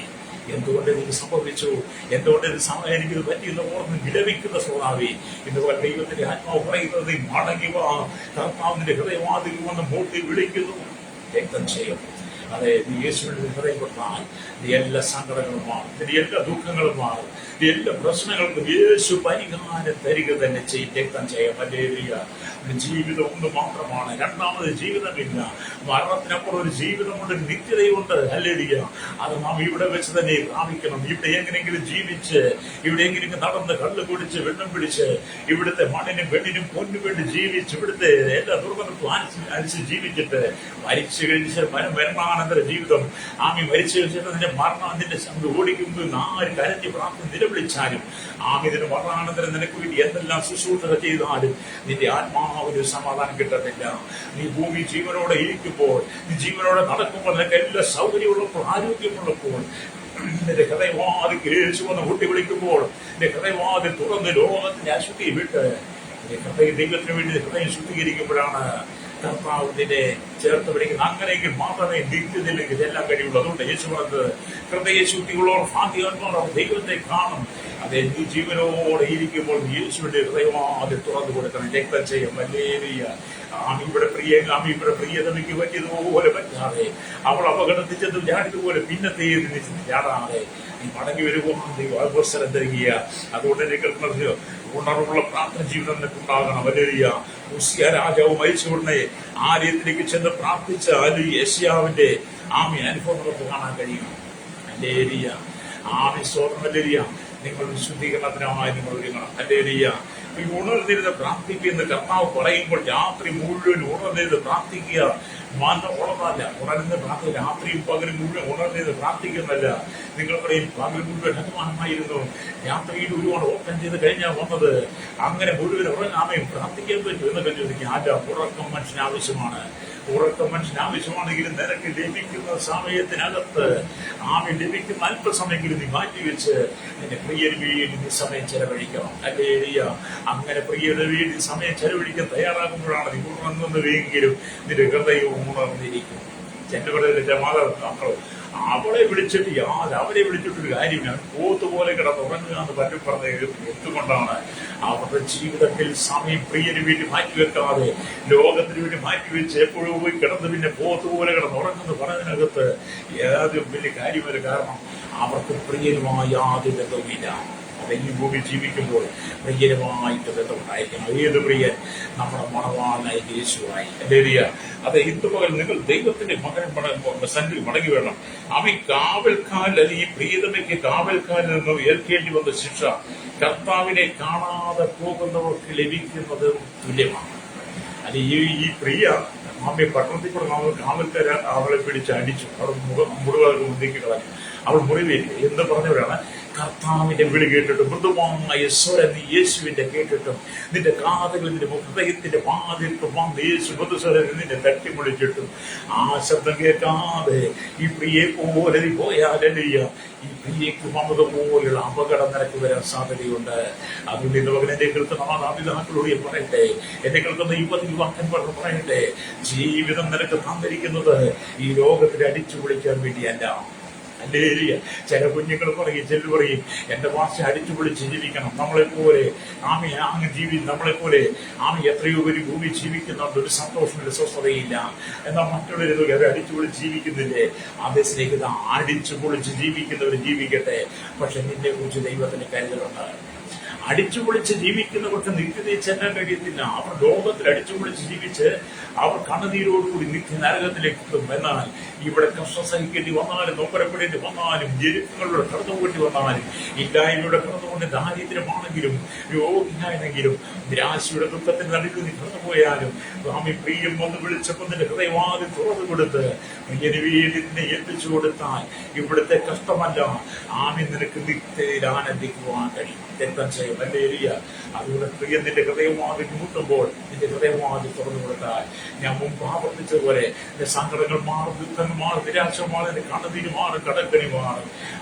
എന്തുകൊണ്ട് എനിക്ക് സംഭവിച്ചു, എന്തുകൊണ്ട് എനിക്കിത് പറ്റിയെന്ന് ഓർന്ന് വിലപിക്കുന്ന സ്വഭാവി ഇന്നുപോലെ ദൈവത്തിന്റെ ആത്മാവ് പറയുന്നത് നീ മടങ്ങി വാ. കർത്താവിന്റെ ഹൃദയവാതിൽ വന്ന് മൂട്ടി വിളിക്കുന്നു. രക്തം ചെയ്യും. അതെ, നീ യേശുവിന്റെ ഹൃദയം കൊടുത്താൽ നീ എല്ലാ സങ്കടങ്ങളും മാറും, നിന്റെ എല്ലാ ദുഃഖങ്ങളും മാറും, നീ എല്ലാ പ്രശ്നങ്ങൾക്കും യേശു പരിഹാരം തരിക തന്നെ ചെയ്യും. രക്തം ചെയ്യാം. ഹല്ലേലൂയ. ജീവിതം ഒന്ന് മാത്രമാണ്, രണ്ടാമത് ജീവിതമില്ല. മരണത്തിനപ്പുറം ഒരു ജീവിതമുണ്ട്, നിത്യതയുണ്ട്. ഹല്ലേലൂയ. അത് നാം ഇവിടെ വെച്ച് തന്നെ പ്രാപിക്കണം. ഇവിടെ എങ്ങനെയെങ്കിലും ജീവിച്ച്, ഇവിടെ എങ്ങനെയെങ്കിലും നടന്ന് കള്ളു കുടിച്ച് വെള്ളം പിടിച്ച് ഇവിടുത്തെ മണ്ണിനും പെണ്ണിനും പൊന്നു വേണ്ടി ജീവിച്ച് ഇവിടുത്തെ എല്ലാ ദുർഗന്ധത്തും അനുസരിച്ച് ജീവിച്ചിട്ട് മരിച്ചു കഴിച്ച് മരണാനന്തര ജീവിതം ആമി മരിച്ചു കഴിച്ചിട്ട് നിന്റെ മരണം നിന്റെ ഓടിക്കുമ്പോൾ ആര് കരഞ്ഞ് പ്രാർത്ഥന നിലവിളിച്ചാലും ആമി ഇതിന് മരണാനന്തരം നിനക്ക് വേണ്ടി എന്തെല്ലാം ശുശ്രൂഷ ചെയ്താലും നിന്റെ ആത്മാവിന് സമാധാനം കിട്ടത്തില്ല. നീ ഭൂമി ജീവനോടെ ഇരിക്കുമ്പോൾ, നീ ജീവനോടെ നടക്കുമ്പോൾ, നിനക്ക് എല്ലാ സൗകര്യമുള്ളപ്പോൾ, ആരോഗ്യമുള്ളപ്പോൾ, നിന്റെ ഹൃദയവാതിൽ യേശു വന്ന് കൂട്ടി വിളിക്കുമ്പോൾ നിന്റെ ഹൃദയവാതിൽ തുറന്ന് ലോകത്തിന്റെ അശുദ്ധി വിട്ട് നിന്റെ ഹൃദയം ദൈവത്തിന് വേണ്ടി ഹൃദയം ശുദ്ധീകരിക്കുമ്പോഴാണ് കർത്താവ് നിന്നെ ചേർത്ത് പിടിക്കുന്നത്. അങ്ങനെയെങ്കിൽ മാത്രമേ നിത്യത്തിലേക്ക് ചെല്ലാൻ കഴിയുള്ളൂ. അതുകൊണ്ട് യേശു പറഞ്ഞത് ഹൃദയശുദ്ധിയുള്ളവർ ഭാഗ്യവാന്മാർ ദൈവത്തെ കാണും. അതെ, നീ ജീവനോടെ ഇരിക്കുമ്പോൾ യേശുവിന്റെ ഹൃദയവാതിൽ തുറന്നു കൊടുക്കണം. രക്തം ചെയ്യും. ഹല്ലേലൂയ. ഇവിടെ പ്രിയതമയ്ക്ക് പറ്റിയതുപോലെ പറ്റാതെ, അവൾ അപകടത്തിൽ ചെന്ന് ചാടിയതുപോലെ പിന്നത്തെ ചാടാതെ നീ മടങ്ങി വരുമ്പോൾ നീ അവസരം തരിക. അതുകൊണ്ട് എനിക്ക് ഉണർവുള്ള പ്രാർത്ഥന ജീവിതം നിനക്കുണ്ടാകണം. ഹല്ലേലൂയ. ഉസിയ രാജാവ് മരിച്ച ഉടനെ ആലയത്തിലേക്ക് ചെന്ന് പ്രാർത്ഥിച്ച യേശയ്യാവിന്റെ ആമി അനുഭവം നമുക്ക് കാണാൻ കഴിയും. ഹല്ലേലൂയ. ആമി സ്തോത്രം. ഹല്ലേലൂയ. നിങ്ങൾ ശുദ്ധീകരണത്തിനായി നിങ്ങൾ ഒരുങ്ങണം. ഹല്ലേലൂയ. ഈ ഉണർന്നിരുന്ന് പ്രാർത്ഥിക്കുന്ന കർത്താവ് പറയുമ്പോൾ രാത്രി മുഴുവൻ ഉണർന്നിരുന്ന് പ്രാർത്ഥിക്കുക ഉണർന്നല്ല. ഉണർന്ന് പ്രാർത്ഥന രാത്രിയും പകലും മുഴുവൻ ഉണർന്നിരുന്ന് പ്രാർത്ഥിക്കുന്നല്ല. നിങ്ങൾക്കറിയും പകൽ മുഴുവൻ അഭിമാനമായിരുന്നു, രാത്രിയിൽ ഒരുപാട് ഓട്ടം ചെയ്ത് കഴിഞ്ഞാൽ വന്നത്. അങ്ങനെ മുഴുവൻ ഉറങ്ങാമയും പ്രാർത്ഥിക്കാൻ പറ്റും എന്നൊക്കെ ചോദിക്കും. അല്ല, ഉറക്കം മനുഷ്യന് ആവശ്യമാണ്. ഉറക്കം മനുഷ്യന് ആവശ്യമാണെങ്കിലും നിനക്ക് ലഭിക്കുന്ന സമയത്തിനകത്ത് ആമി ലഭിക്കുന്ന അല്പസമയമെങ്കിലും നീ മാറ്റിവെച്ച് നിന്റെ പ്രിയന് വേണ്ടി നീ സമയം ചെലവഴിക്കണം. ഹല്ലേലൂയ. അങ്ങനെ പ്രിയയുടെ വേണ്ടി സമയം ചെലവഴിക്കാൻ തയ്യാറാകുമ്പോഴാണ് നീ ഉണർന്നുവെങ്കിലും നിന്റെ ഹൃദയവും ഉണർന്നിരിക്കും. എന്റെ പറഞ്ഞ മാതാപിതാക്കളോ അവളെ വിളിച്ചിട്ട് അവരെ വിളിച്ചിട്ടൊരു കാര്യമില്ല. പോത്തുപോലെ കിടന്നുറങ്ങുക എന്ന് പറ്റി പറഞ്ഞത് എന്തുകൊണ്ടാണ്? അവരുടെ ജീവിതത്തിൽ സമയം പ്രിയന് വേണ്ടി മാറ്റിവെക്കാതെ ലോകത്തിന് വേണ്ടി മാറ്റിവെച്ച് എപ്പോഴും പോയി കിടന്ന് പിന്നെ പോത്തുപോലെ കിടന്നുറങ്ങുന്നു പറഞ്ഞതിനകത്ത് ഏതാദ്യം വലിയ കാര്യമല്ല. കാരണം അവർക്ക് പ്രിയനുമായ യാതൊരു ബന്ധവുമില്ല. ഈ ഭൂമി ജീവിക്കുമ്പോൾ പ്രിയനുമായിട്ട് ബന്ധമുണ്ടായിരിക്കണം. ഏത് പ്രിയൻ? നമ്മുടെ മണവാളനായ യേശുവായി. ഹല്ലേലൂയ. അത് ഇന്ന് പകൽ നിങ്ങൾ ദൈവത്തിന്റെ മകൻ സന്നിധി മടങ്ങി വേണം. അവൻ കാവൽക്കാരൻ, ഈ പ്രിയതമയ്ക്ക് കാവൽക്കാരിൽ നിന്നും ഏൽക്കേണ്ടി വന്ന ശിക്ഷ കർത്താവിനെ കാണാതെ പോകുന്നവർക്ക് ലഭിക്കുന്നത് തുല്യമാണ്. അല്ല ഈ പ്രിയ ആമയെ പട്ടണത്തിൽ കൂടെ കാവൽക്കാരൻ അവളെ പിടിച്ച് അടിച്ചു, അവൾ മുറിവ് മുന്തിക്ക് കളഞ്ഞു, അവൾ മുറിവേറ്റു എന്ന് പറഞ്ഞവരാണ്. കർത്താവിന്റെ വിളി കേട്ടിട്ടും മൃദുവായ സ്വരം നീ യേശുവിന്റെ കേട്ടിട്ടും നിന്റെ കാതുകൾ നിന്റെ ഹൃദയത്തിന്റെ വാതിൽക്കും വന്ന് യേശു മൃദുസ്വരം നിന്നെ തട്ടിമുളിച്ചിട്ടും ആ ശബ്ദം കേൾക്കാതെ ഈ പ്രിയെ പോലെ നീ പോയാലല്ല ഈ പ്രിയക്ക് മമത പോലുള്ള അപകടം നിനക്ക് വരാൻ സാധ്യതയുണ്ട്. അതുകൊണ്ട് ഇന്ന് മകൻ എന്നെ കേൾക്കുന്ന മാതാപിതാക്കളോട് ഞാൻ പറയട്ടെ, എന്നെ കേൾക്കുന്ന യുവാക്കന്മാരോട് പറയട്ടെ, ജീവിതം നിനക്ക് തന്നിരിക്കുന്നത് ഈ ലോകത്തിൽ അടിച്ചു പൊളിക്കാൻ വേണ്ടിയല്ല. ഹല്ലേലൂയ. ചില കുഞ്ഞുങ്ങൾ പറയും, ചില പറയും എന്റെ ഭാഷ അടിച്ചു പൊളിച്ച് ജീവിക്കണം, നമ്മളെപ്പോലെ നമ്മളെപ്പോലെ എത്രയോ പേര് ഭൂമി ജീവിക്കുന്നുണ്ട്, ഒരു സന്തോഷമില്ല, സ്വസ്ഥതയില്ല. എന്നാൽ മറ്റുള്ളവർ അവർ അടിച്ചു പൊളിച്ച് ജീവിക്കുന്നില്ലേ? അതേ സ്നേഹിത, അടിച്ചു പൊളിച്ച് ജീവിക്കുന്നവർ ജീവിക്കട്ടെ. പക്ഷെ നിന്നെ കുറിച്ച് ദൈവത്തിന് കരുതലുണ്ട്. അടിച്ചുപൊളിച്ച് ജീവിക്കുന്നവർക്ക് നിത്യതയിൽ ചെല്ലാൻ കഴിയത്തില്ല. അവർ ലോകത്തിൽ അടിച്ചുപൊളിച്ച് ജീവിച്ച് അവർ കണ്ണുനീരോടുകൂടി നിത്യ നരകത്തിലേക്ക് എത്തും. എന്നാൽ ഇവിടെ കഷ്ടം സഹിക്കേണ്ടി വന്നാലും, നൊമ്പരപ്പെടേണ്ടി വന്നാലും, ജെരുക്കളിലൂടെ കടന്നുപോകേണ്ടി വന്നാലും, ഇല്ലായ്മയുടെ കടന്നുകൊണ്ട് ദാരിദ്ര്യമാണെങ്കിലും രോഗിയാണെങ്കിലും നിരാശയുടെ ദുഃഖത്തിന് നടുക്ക് നീ കടന്നുപോയാലും സ്വാമി പ്രിയം വന്ന് വിളിച്ചപ്പോൾ നിന്റെ ഹൃദയവാതിൽ തുറന്നു കൊടുത്ത് പ്രിയന് വേണ്ടി നിന്നെ ഏൽപ്പിച്ചു കൊടുത്താൽ ഇവിടുത്തെ കഷ്ടമല്ല, നിനക്ക് നിത്യതയിൽ ആനന്ദിക്കുവാൻ കഴിയും. രക്തം ചെയ്യും. ഹല്ലേലൂയ. അതുകൊണ്ട് പ്രിയ നിന്റെ ഹൃദയവാതിൽ മുട്ടുമ്പോൾ നിന്റെ ഹൃദയവാതിൽ തുറന്നു കൊടുത്താൽ ഞാൻ മുമ്പ് ആവർത്തിച്ചതുപോലെ നിന്റെ സങ്കടങ്ങൾ മാറും, ദുഃഖങ്ങൾ മാറും, നിരാശ മാറും, നിന്റെ കണ്ണുനീര് മാറും, കടക്കണി മാറും.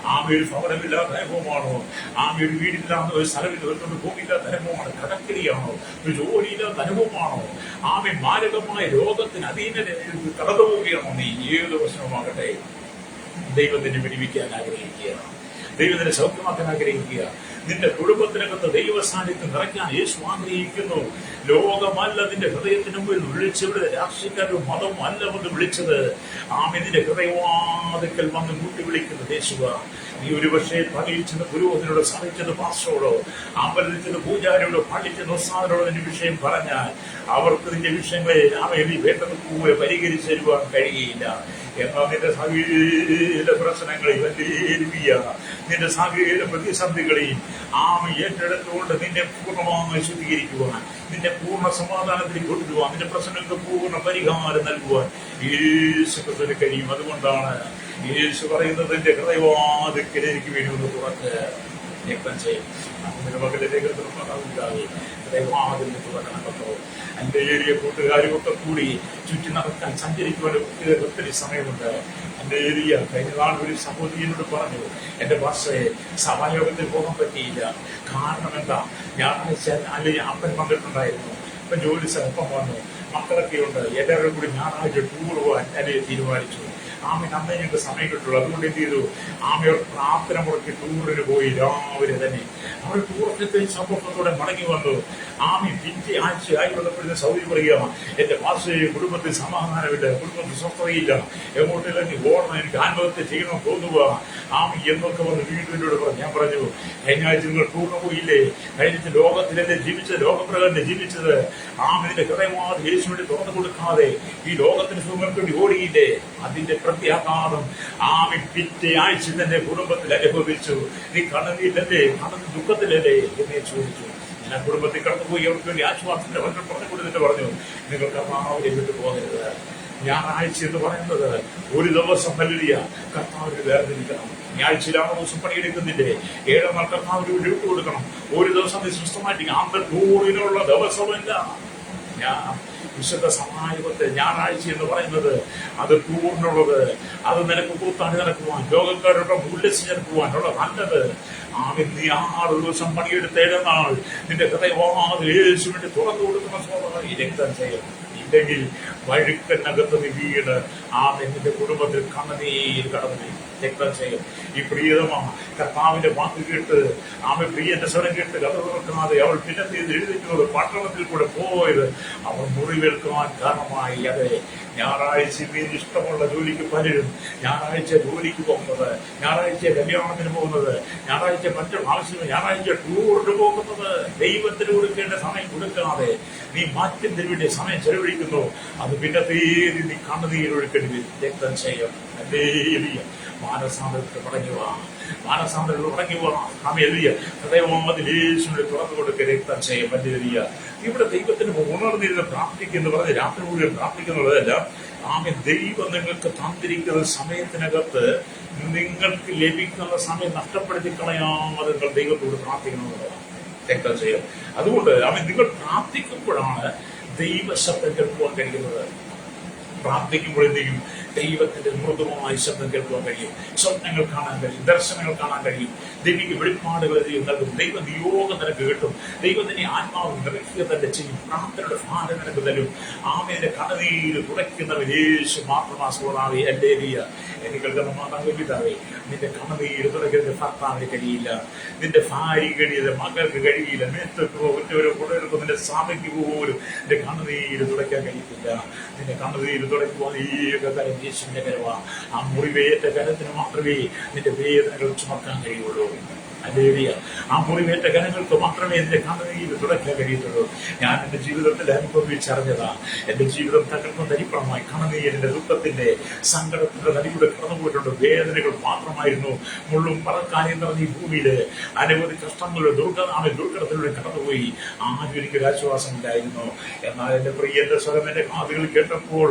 ഒരു ഭവനമില്ലാത്ത അനുഭവമാണോ? ഒരു വീടില്ലാത്ത, ഒരു സ്ഥലമില്ലാത്ത, ഭൂമിയില്ലാത്ത അനുഭവമാണ്, കടക്കലിയാണോ? ഒരു ജോലിയില്ലാത്ത അനുഭവമാണോ? മാരകമായ രോഗത്തിന് അധീന കടന്നു പോവുകയാണോ? നീ ഏത് പ്രശ്നവുമാകട്ടെ ദൈവത്തിന് വിടിവിക്കാൻ ആഗ്രഹിക്കുകയാണ്, ദൈവത്തിനെ സൗഖ്യമാക്കാൻ ആഗ്രഹിക്കുക. നിന്റെ കുടുംബത്തിനകത്ത് ദൈവ സാന്നിധ്യം നിറയ്ക്കാൻ യേശു ആഗ്രഹിക്കുന്നു. ലോകമല്ല നിന്റെ ഹൃദയത്തിന് മുമ്പിൽ വിളിച്ചവിടെ രാഷ്ട്രീയക്കാരും മതവും അല്ല വന്ന് വിളിച്ചത്. നിന്റെ ഹൃദയവാതിക്കൽ വന്ന് കൂട്ടി വിളിക്കുന്നത് യേശുവ. നീ ഒരുപക്ഷെ പള്ളിയിൽ ചെന്ന് പുരോഹിതനോട്, സാധിച്ചത് പാസ്റ്ററോടോ, അമ്പലത്തിൽ ചെന്ന് പൂജാരിയോടോ, പള്ളിയിൽ ചെന്ന് ഉസ്താദിനോടോ നിന്റെ വിഷയം പറഞ്ഞാൽ അവർക്ക് നിന്റെ വിഷയങ്ങളെ നീ വേണ്ടതുപോലെ പരിഹരിച്ചു തരുവാൻ കഴിയുകയില്ല. എന്നാൽ നിന്റെ സകല പ്രശ്നങ്ങളെയും, നിന്റെ സകല പ്രതിസന്ധികളെയും ഏറ്റെടുത്തുകൊണ്ട് നിന്നെ പൂർണ്ണമായി ശുദ്ധീകരിക്കുവാൻ, നിന്റെ പൂർണ്ണ സമാധാനത്തിൽ കൊണ്ടുവരുവാൻ, നിന്റെ പ്രശ്നങ്ങൾക്ക് പൂർണ്ണ പരിഹാരം നൽകുവാൻ യേശുവിന് കഴിയും. അതുകൊണ്ടാണ് യേശു പറയുന്നത്, എന്റെ ഹൃദയവാതിക്കൽ എനിക്ക് വേണ്ടി ഒന്ന് തുറക്ക്. രക്തം ചെയ്യും. നിന്റെ മകളിലേക്ക് തുറന്നുണ്ടാവില്ലാതെ ഹൃദയവാതിൽ തുറക്കണമല്ലോ. എന്റെ ഏരിയ കൂട്ടുകാരുമൊക്കെ കൂടി ചുറ്റി നടക്കാൻ, സഞ്ചരിക്കുവാൻ ഒത്തിരി സമയമുണ്ട്. എന്റെ ഏരിയ കഴിഞ്ഞ നാൾ ഒരു സഹോദരിയോട് പറഞ്ഞു, എന്റെ ബസ്സേ സഭായോഗത്തിൽ പോകാൻ പറ്റിയില്ല. കാരണം എന്താ? ഞായറാഴ്ച അല്ലെങ്കിൽ അപ്പൻ വന്നിട്ടുണ്ടായിരുന്നു, ഇപ്പം ജോലി സ്ഥലപ്പം വന്നു, മക്കളൊക്കെ ഉണ്ട്, എല്ലാവരും കൂടി ഞായറാഴ്ച ടൂർ പോകാൻ അല്ലെങ്കിൽ തീരുമാനിച്ചു. അന്നേ ഞങ്ങൾക്ക് സമയം കിട്ടുള്ളൂ. അതുകൊണ്ട് എന്ത് ചെയ്തു? അവർ പ്രാർത്ഥന മുടക്കി ടൂറിന് പോയി. രാവിലെ തന്നെ അവർ ടൂറൊക്കെ സന്തോഷത്തോടെ മടങ്ങി വന്നു. പിറ്റേ ആഴ്ചയായി വന്നപ്പോഴത്തെ സൗകര്യം പറയുക, എന്റെ ഭാഷയെ കുടുംബത്തിൽ സമാധാനമില്ല, കുടുംബത്തിൽ സ്വസ്ഥതയില്ല, എങ്ങോട്ടില്ലെങ്കിൽ ഓടണം, എനിക്ക് ആത്മഹത്യ ചെയ്യണം തോന്നുക എന്നൊക്കെ വന്ന് വീട്ടിനോട് പറഞ്ഞു. ഞാൻ പറഞ്ഞു, കഴിഞ്ഞ ആഴ്ച നിങ്ങൾ ടൂറിന് പോയില്ലേ? കഴിഞ്ഞ ലോകത്തിലല്ലേ ജീവിച്ചത്, ലോകപ്രകാരം ജീവിച്ചത്. ഇതിന്റെ ഹൃദയമാറി യേശുവിനെ തുറന്നു കൊടുക്കാതെ ഈ ലോകത്തിന് സുഖങ്ങൾക്ക് വേണ്ടി ഓടിയില്ലേ? അതിന്റെ പ്രത്യാഘാതം പിറ്റേ ആഴ്ച തന്നെ കുടുംബത്തിൽ അനുഭവിച്ചു. നീ കണ്ണുനീരല്ലേ, ദുഃഖത്തിലല്ലേ എന്നെ ചോദിച്ചു. ഞാൻ കുടുംബത്തിൽ കടന്നുപോയി അവർക്ക് വേണ്ടി ആശ്വാസത്തിന്റെ വചനം പറഞ്ഞു കൊടുത്തിട്ട് പറഞ്ഞു, നിങ്ങൾ കർത്താവിനെ വിട്ടു പോകരുത്. ഞായറാഴ്ച എന്ന് പറയുന്നത് ഒരു ദിവസം ഹല്ലേലൂയ കർത്താവിന് വേർതിരിക്കണം. ഞായറാഴ്ച 6 ദിവസം പണിയെടുക്കുന്നില്ലേ? 7 നാൾ കർത്താവിന് വേണ്ടി വിട്ടു കൊടുക്കണം. ഒരു ദിവസം നീ സിസ്റ്റമാറ്റിക് ടൂറിനുള്ള ദിവസമല്ല. വിശുദ്ധ സമായോഗത്തെ ഞായറാഴ്ച എന്ന് പറയുന്നത് അത് ടൂറിനുള്ളത്, അത് നിനക്ക് കൂത്താണ്ടി നടക്കുവാൻ, ലോകക്കാരുടെ ഉല്ലസിച്ച് നടക്കുവാനുള്ള നല്ലത്. നീ 6 ദിവസം പണിയെടുത്ത് 7 നാൾ നിന്റെ ഹൃദയവാതിൽ യേശുവിന് തുറന്നു കൊടുക്കുന്ന സ്വഭാവം ഈ രക്തം ചെയ്യും. ഈ ഇല്ലെങ്കിൽ വഴുക്കനകത്ത് നീ വീട് നിന്റെ കുടുംബത്തിൽ കണ്ണുനീര് കടന്നു രക്തം ചെയ്യും. ഈ പ്രിയതമാ കർത്താവിന്റെ വാക്ക് കേട്ട് പ്രിയന്റെ സ്വരം കേട്ട് കഥ തുറക്കാതെ അവൾ പിന്നെ എഴുതിക്കുന്നത് പട്ടണത്തിൽ കൂടെ പോയത് അവൾ മുറിവേൽക്കുവാൻ കാരണമായി. അതെ, ഞായറാഴ്ച വീട് ഇഷ്ടമുള്ള ജോലിക്ക് പലരും ഞായറാഴ്ച ജോലിക്ക് പോകുന്നത്, ഞായറാഴ്ച കല്യാണത്തിന് പോകുന്നത്, ഞായറാഴ്ച മറ്റു ആവശ്യം, ഞായറാഴ്ച ടൂറിന് പോകുന്നത്, ദൈവത്തിന് കൊടുക്കേണ്ട സമയം കൊടുക്കാതെ നീ മാറ്റത്തിന് വേണ്ടി സമയം ചെലവഴിക്കുന്നു. അത് പിന്നെ തീയതി നീ കണ്ണുനീരൊഴുക്കേണ്ടി രക്തം ചെയ്യും. മാനസാന്തരത്തിൽ മടങ്ങി വാ, മാനസാന്തരത്തിൽ മടങ്ങി വാ. ഹൃദയവാതിൽ യേശുവിനെ തുറന്നു കൊടുക്കുക, രക്തം ചെയ്യും. വലിയ ഇവിടെ ദൈവത്തിന് ഉണർന്നിരുന്ന് പ്രാർത്ഥിക്കുന്നു പറഞ്ഞ് രാത്രി മുഴുവൻ പ്രാർത്ഥിക്കുന്നുള്ളതല്ല. ദൈവം നിങ്ങൾക്ക് തന്നിരിക്കുന്ന സമയത്തിനകത്ത് നിങ്ങൾക്ക് ലഭിക്കുന്ന സമയം നഷ്ടപ്പെടുത്തി കളയാതെ നിങ്ങൾ ദൈവത്തോട് പ്രാർത്ഥിക്കണമെന്നുള്ളതാണ്. രക്തം ചെയ്യും. അതുകൊണ്ട് നിങ്ങൾ പ്രാർത്ഥിക്കുമ്പോഴാണ് ദൈവശബ്ദം കേൾക്കുവാൻ കഴിയുന്നത്. പ്രാർത്ഥിക്കുമ്പോഴത്തേക്കും ദൈവത്തിന്റെ മൃദുവായ ശബ്ദം കേൾക്കുവാൻ കഴിയും, സ്വപ്നങ്ങൾ കാണാൻ കഴിയും, ദർശനങ്ങൾ കാണാൻ കഴിയും, ദൈവിക വെളിപ്പാടുകൾ ദൈവം നൽകും, ദൈവ നിയോഗം നിനക്ക് കിട്ടും, ദൈവം തന്നെ ആത്മാവ് നിറയ്ക്കുക തന്നെ ചെയ്യും, പ്രാർത്ഥനയുടെ ഭാരം നിനക്ക് തരും. ആമേന്റെ കണ്ണുനീര് തുടയ്ക്കുന്നവൻ യേശു മാത്രമാസ്വതാവേ. ഹല്ലേലൂയ. എനിക്ക് കേൾക്കുന്ന മാതാവേ, പിതാവേ, നിന്റെ കണ്ണുനീര് തുടയ്ക്കുന്ന ഭർത്താവിന് കഴിയില്ല, നിന്റെ ഭാര്യയ്ക്ക് കഴിയില്ല, മകൾക്ക് കഴിയില്ല, മേത്തൊക്കെ നിന്റെ സാമയ്ക്ക് പോലും നിന്റെ കണ്ണുനീര് തുടയ്ക്കാൻ കഴിയത്തില്ല. നിന്റെ കണ്ണുനീര് തുടയ്ക്കുവാൻ ഈ കാര്യം യേശുവിന്റെ കരവാ. ആ മുറിവേറ്റ കരത്തിന് മാത്രമേ നിന്റെ വേദനകൾ ചുമക്കാൻ കഴിയുള്ളൂ. ഹല്ലേലൂയ. ആ മുറിവേറ്റ കരങ്ങൾക്ക് മാത്രമേ എന്റെ കണ്ണുനീര് തുടയ്ക്കാൻ കഴിയത്തുള്ളൂ. ഞാൻ എന്റെ ജീവിതത്തിൽ അനുഭവിച്ചറിഞ്ഞതാ. എന്റെ ജീവിതം തകർന്ന തരിപ്പണമായി കണ്ണുനീരിന്റെ ദുഃഖത്തിന്റെ സങ്കടത്തിന്റെ നദിയുടെ കടന്നുപോയിട്ടുണ്ട്. വേദനകൾ മാത്രമായിരുന്നു. മുള്ളും പറക്കാനും നിറഞ്ഞ ഈ ഭൂമിയില് അനവധി കഷ്ടങ്ങളുടെ ദുർഘടത്തിലൂടെ കടന്നുപോയി. ആരും എനിക്കൊരു ആശ്വാസമില്ലായിരുന്നു. എന്നാൽ എന്റെ പ്രിയന്റെ സ്വരം എന്റെ കാതുകൾ കേട്ടപ്പോൾ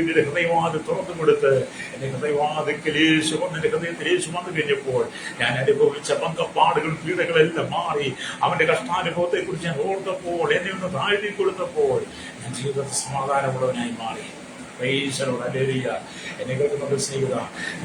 എന്റെ ഹൃദയവാതിൽ തുറന്നു കൊടുത്ത് എന്റെ ഹൃദയവാതിക്കൽ യേശു എന്റെ ഹൃദയത്തിൽ യേശു വന്നു കഴിഞ്ഞപ്പോൾ ഞാൻ അനുഭവിച്ച പാടുകൾ പീഡകളെല്ലാം മാറി. അവന്റെ കഷ്ടാനുഭവത്തെ കുറിച്ച് ഞാൻ ഓർത്തപ്പോൾ, എന്നെ ഒന്ന് താഴ്ത്തി കൊടുത്തപ്പോൾ ഞാൻ ജീവിതത്തിൽ സമാധാനമുള്ളവനായി മാറി. എന്നെ കേൾക്കുന്നത് സ്നേഹിത,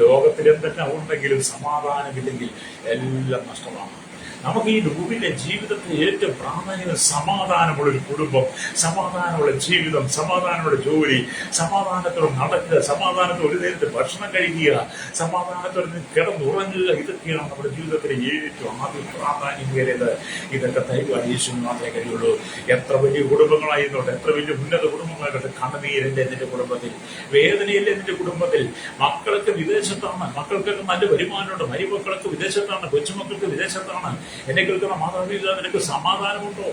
ലോകത്തിൽ എന്തൊക്കെ ഉണ്ടെങ്കിലും സമാധാനമില്ലെങ്കിൽ എല്ലാം നഷ്ടമാണ്. നമുക്ക് ഈ ഭൂമിയിലെ ജീവിതത്തിൽ ഏറ്റവും പ്രാധാന്യം സമാധാനമുള്ളൊരു കുടുംബം, സമാധാനമുള്ള ജീവിതം, സമാധാനമുള്ള ജോലി, സമാധാനത്തോടെ നടക്കുക, സമാധാനത്തോടെ ഒരു നേരത്തെ ഭക്ഷണം കഴിക്കുക, സമാധാനത്തോടെ കിടന്നുറങ്ങുക. ഇതൊക്കെയാണ് നമ്മുടെ ജീവിതത്തിലെ ഏറ്റവും ആദ്യം പ്രാധാന്യം കയറിയത്. ഇതൊക്കെ തരുവാൻ യേശുവിന് മാത്രമേ കഴിയുള്ളൂ. എത്ര വലിയ കുടുംബങ്ങളായിരുന്നോട്ടെ, എത്ര വലിയ ഉന്നത കുടുംബങ്ങളായിക്കോട്ടെ, കണ്ണുനീരല്ലേ നിന്റെ കുടുംബത്തിൽ, വേദനയല്ലേ നിന്റെ കുടുംബത്തിൽ. മക്കളൊക്കെ വിദേശത്താണ്, മക്കൾക്കൊക്കെ നല്ല വരുമാനമുണ്ട്, മരുമക്കൾക്ക് വിദേശത്താണ്, കൊച്ചുമക്കൾക്ക് വിദേശത്താണ്. എന്നെ കേൾക്കുന്ന മാതാപിതാ, നിനക്ക് സമാധാനമുണ്ടോ?